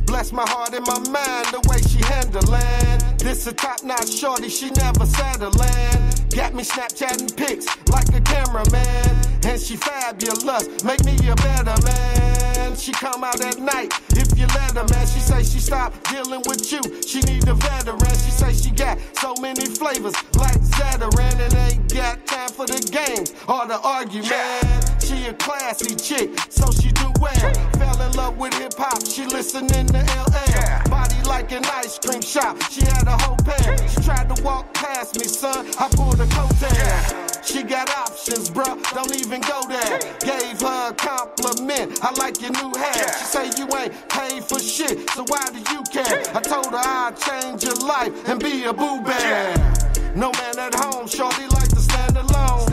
Bless my heart and my mind, the way she handlin'. This a top-notch shorty, she never settling. Got me Snapchatting pics like a cameraman. and she fabulous. Make me a better man. She come out at night if you let her, man. She say she stopped dealing with you. She need a veteran. She say she got so many flavors like Zataran and ain't got time for the games or the argument. She a classy chick, so she do well. Fell in love with hip hop. She listening to LL. Body like an ice cream shop. She had a whole pan. She tried to walk past me, son. I pulled a coattail. She got options, bruh, don't even go there. Gave her a compliment, I like your new hair. She say you ain't paid for shit, so why do you care? I told her I'd change your life and be a boo bear. No man at home, shorty like to stand alone.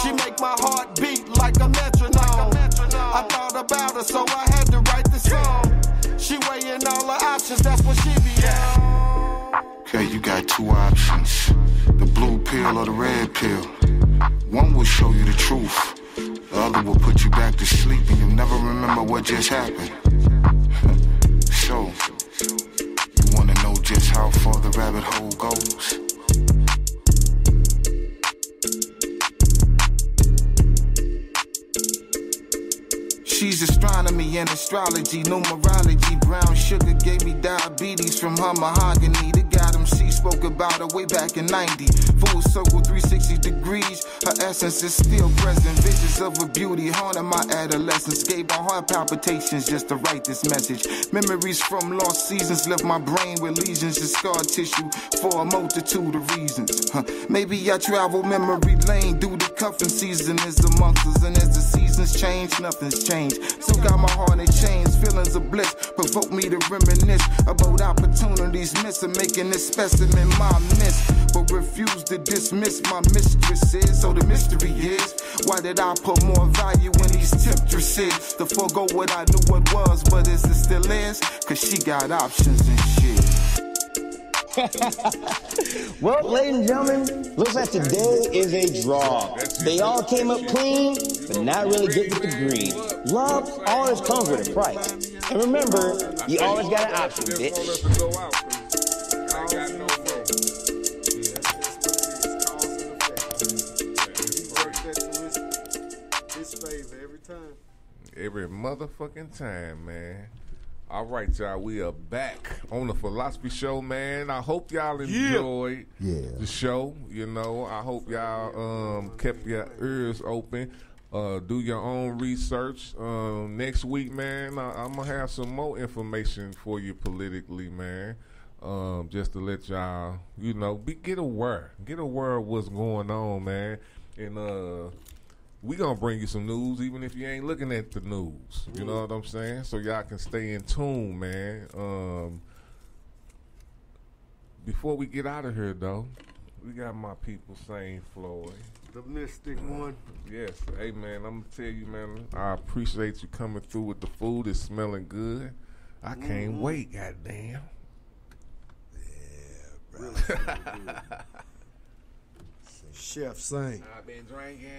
She make my heart beat like a metronome. I thought about her, so I had to write this song. She weighing all her options, that's what she be on. Okay, you got two options, the blue pill or the red pill. One will show you the truth, the other will put you back to sleep and you'll never remember what just happened. So, you wanna know just how far the rabbit hole goes? She's astronomy and astrology, numerology. Brown sugar gave me diabetes from her mahogany. The God MC spoke about her way back in 90. Full circle 360 degrees, her essence is still present. Visions of her beauty haunted my adolescence. Gave my heart palpitations just to write this message. Memories from lost seasons left my brain with lesions and scar tissue for a multitude of reasons. Maybe I travel memory lane due to cuffing season is amongst us. And as the seasons change, nothing's changed. Still got my heart in chains, feelings of bliss provoke me to reminisce about opportunities missing, making this specimen my miss, but refuse to dismiss my mistresses. So the mystery is, why did I put more value in these temptresses to forego what I knew what was, but is it still is? Cause she got options and shit. Well, ladies and gentlemen, looks like today is a draw. They all came up clean, but not really getting the green. Love always comes with a price. And remember, you always got an option, bitch. Every motherfucking time, man. All right, y'all, we are back on the Philosophy Show, man. I hope y'all enjoyed the show. You know, I hope y'all kept your ears open. Do your own research. Next week, man, I'm going to have some more information for you politically, man. Just to let y'all, you know, get aware. Get aware of what's going on, man. And we going to bring you some news even if you ain't looking at the news. You know what I'm saying? So y'all can stay in tune, man. Before we get out of here, though, we got my people Sane, Floyd. The mystic one. Yes. Hey, man, I'm going to tell you, man, I appreciate you coming through with the food. It's smelling good. I can't wait, goddamn. Yeah, bro. Chef Sane. I've been drinking.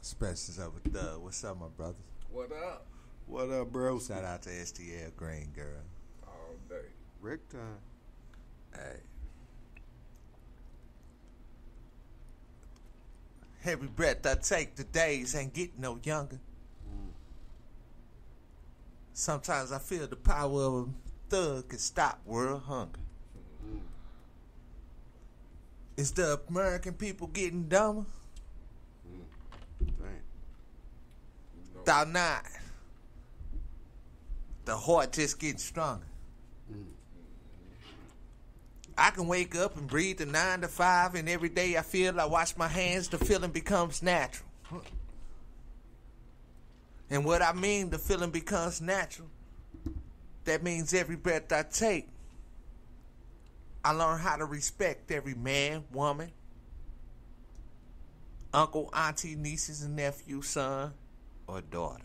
Specials of a thug. What's up, my brothers? What up? What up, bro? Shout out to STL Green Girl. All day. Rick time. Hey. Every breath I take, the days ain't getting no younger. Sometimes I feel the power of a thug can stop world hunger. Is the American people getting dumber? Thou not. The heart just getting stronger. I can wake up and breathe the 9 to 5, and every day I feel I wash my hands, the feeling becomes natural. And what I mean, the feeling becomes natural. That means every breath I take, I learn how to respect every man, woman, uncle, auntie, nieces, and nephew, son, or daughter.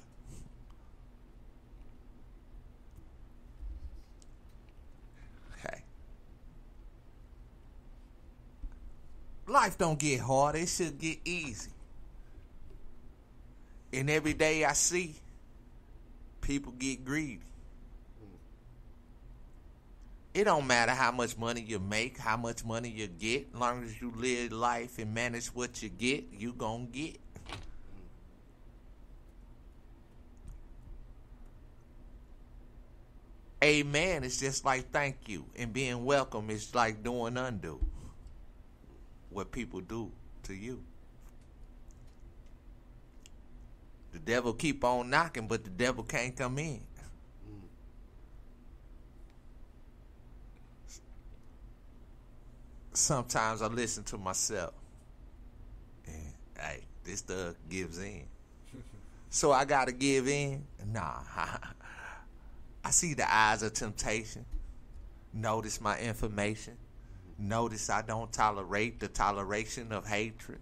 Okay. Life don't get hard, it should get easy. And every day I see, people get greedy. It don't matter how much money you make, how much money you get. As long as you live life and manage what you get, you gonna get. Amen is just like thank you. And being welcome is like doing undo what people do to you. The devil keep on knocking, but the devil can't come in. Sometimes I listen to myself and hey, this stuff gives in. So I gotta give in? Nah. I see the eyes of temptation. Notice my information. Notice I don't tolerate the toleration of hatred.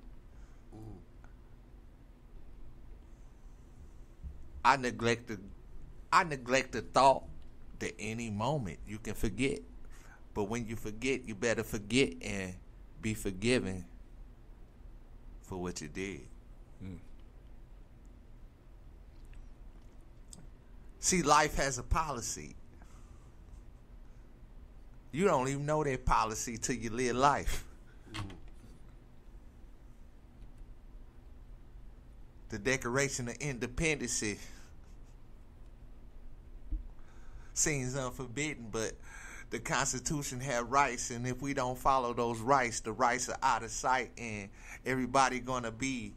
I neglect the thought that any moment you can forget. But when you forget, you better forget and be forgiven for what you did. See, life has a policy. You don't even know that policy till you live life. The Declaration of Independence seems unforbidden, but the Constitution have rights, and if we don't follow those rights, the rights are out of sight, and everybody gonna be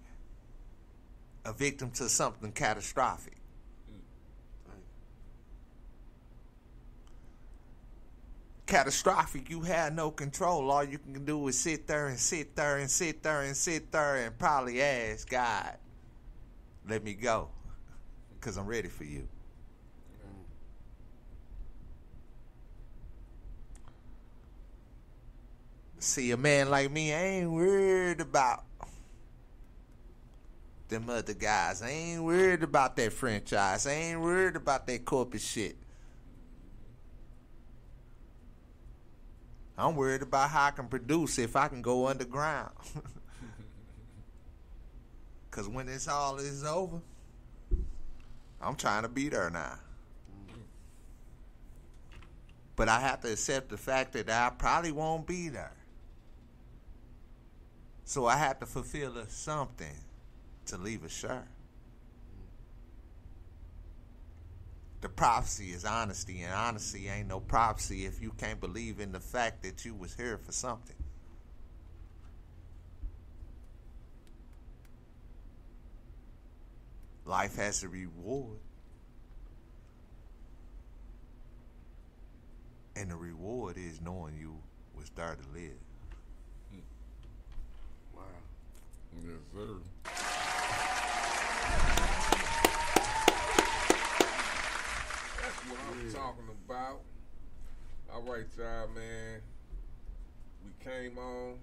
a victim to something catastrophic. Catastrophic, you have no control. All you can do is sit there and sit there and sit there and sit there and probably ask God, let me go, because I'm ready for you. See, a man like me, I ain't worried about them other guys. I ain't worried about that franchise. I ain't worried about that corporate shit. I'm worried about how I can produce if I can go underground. Because when this all is over, I'm trying to be there now. But I have to accept the fact that I probably won't be there. So I have to fulfill something to leave a sure. The prophecy is honesty, and honesty ain't no prophecy if you can't believe in the fact that you was here for something. Life has a reward. And the reward is knowing you was there to live. Wow. Yes, sir. That's what I'm talking about. All right, y'all, man. We came on.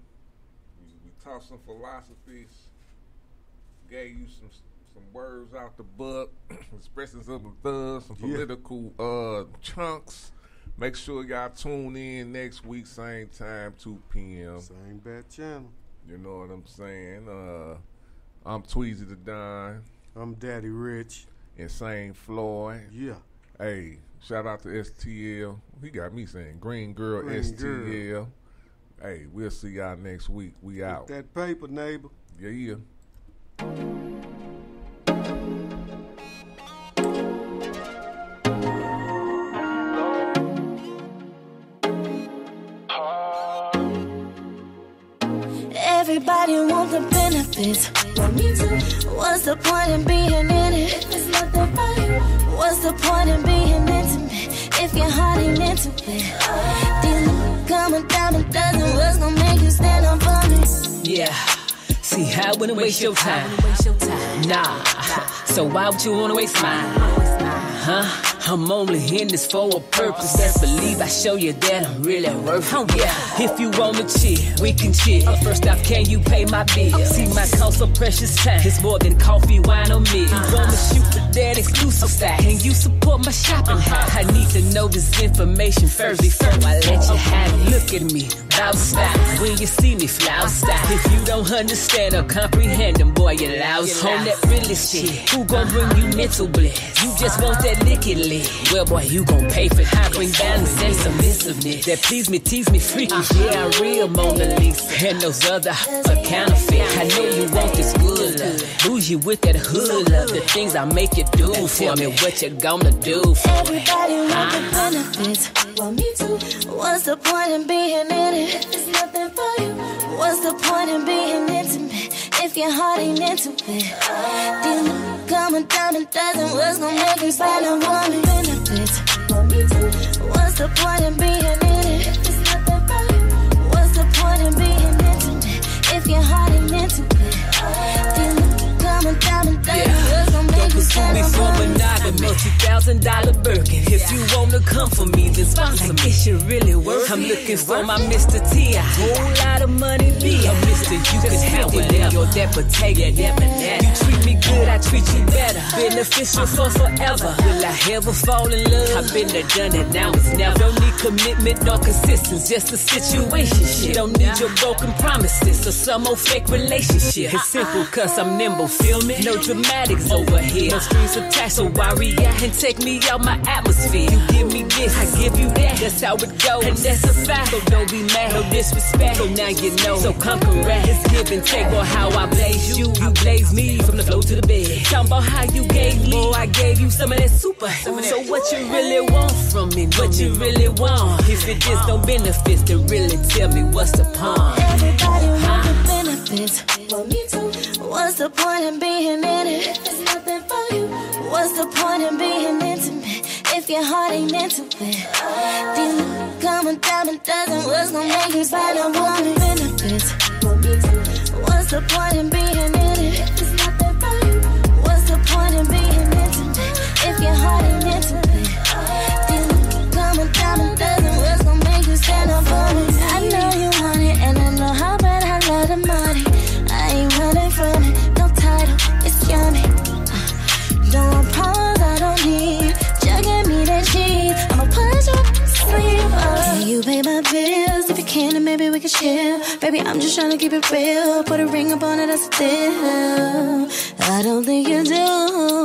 We talked some philosophies. Gave you some words out the book, expressing some thugs, some political chunks. Make sure y'all tune in next week, same time, 2 p.m. Same bad channel. You know what I'm saying? I'm Tweezy the Don. I'm Daddy Rich. And Sane Floyd. Yeah. Hey, shout out to STL. He got me saying Green Girl STL. Girl. Hey, we'll see y'all next week. We out. Get that paper, neighbor. Yeah. Everybody want the benefits. What's the point in being in it if it's not that value? What's the point in being intimate if your heart ain't into it? These coming down a dozen, what's gonna make you stand up for me? Yeah. See, I wouldn't waste your time. Nah. So why would you wanna waste mine? Huh? I'm only in this for a purpose. Best believe I show you that I'm really worth it. Yeah. If you wanna chill, we can chill. First off, can you pay my bill? See, my cost for precious time. It's more than coffee, wine, or meal. You wanna shoot for that exclusive style? Can you support my shopping house? I need to know this information first before I let you have it. Look at me. outside. When you see me fly outside. If you don't understand or comprehend them, boy, you're lousy. On that realest shit, who gon' bring you mental bliss? You just want that liquid lit. Well, boy, you gon' pay for it. I bring balance and submissiveness. That please me, tease me, freaky. Yeah, I'm real Mona Lisa. And those other are counterfeit. I know you want this good love. Bougie with that hood love. The things I make you do for me. What you gonna do for me? Everybody want the benefits. Well, me too. What's the point in being in it if it's nothing for you? What's the point in being intimate if your heart ain't into it? Dealing, coming down a dozen, what's gonna make you spend on one benefits? Well, me too. What's the point in being in it if it's nothing for you? What's the point in being intimate if your heart ain't into it? Dealing, coming down a dozen, what's gonna make you spend on one benefits? $2,000 Birkin. If you wanna come for me, then sponsor me. It should really work. I'm looking for my Mr. T. A whole lot of money be a Mr. You can have whatever. Your depot take it. You treat me good, I treat you better. Beneficial for forever. Will I ever fall in love? I've been there, done it, now it's never. Don't need commitment nor consistency, just a situation shit. Don't need your broken promises or some old fake relationship. It's simple cause I'm nimble, feel me? No dramatics over here. No strings attached, so why react and take me out my atmosphere? You give me this, I give you that. That's how it goes, and that's a fact. So don't be mad, no disrespect. So now you know, so come correct. It's give and take, boy, how I blaze you. You blaze me from the floor to the bed. Talking about how you gave me, boy, I gave you some of that super. So what you really want from me? What you really want? If it just don't benefit, then really tell me what's the point? Everybody want the benefits. Well, me too. What's the point in being in it if it's nothing for you? What's the point in being intimate if your heart ain't into it? Dealing, coming down a dozen, what's gonna make you spend on one benefits? Well, me too. What's the point in being in it if it's nothing for you? What's the point in being intimate if your heart ain't into it? Dealing, coming down a dozen, what's gonna make you stand up for me? I know you want it, and I know how bad I love the money. I ain't running from it, no title, it's yummy. Don't want pause, I don't need. Just give me that cheese, I'ma put you to sleep. Can you pay my bills? If you can, then maybe we can chill. Baby, I'm just trying to keep it real. Put a ring up on it, that's a deal. I don't think you do.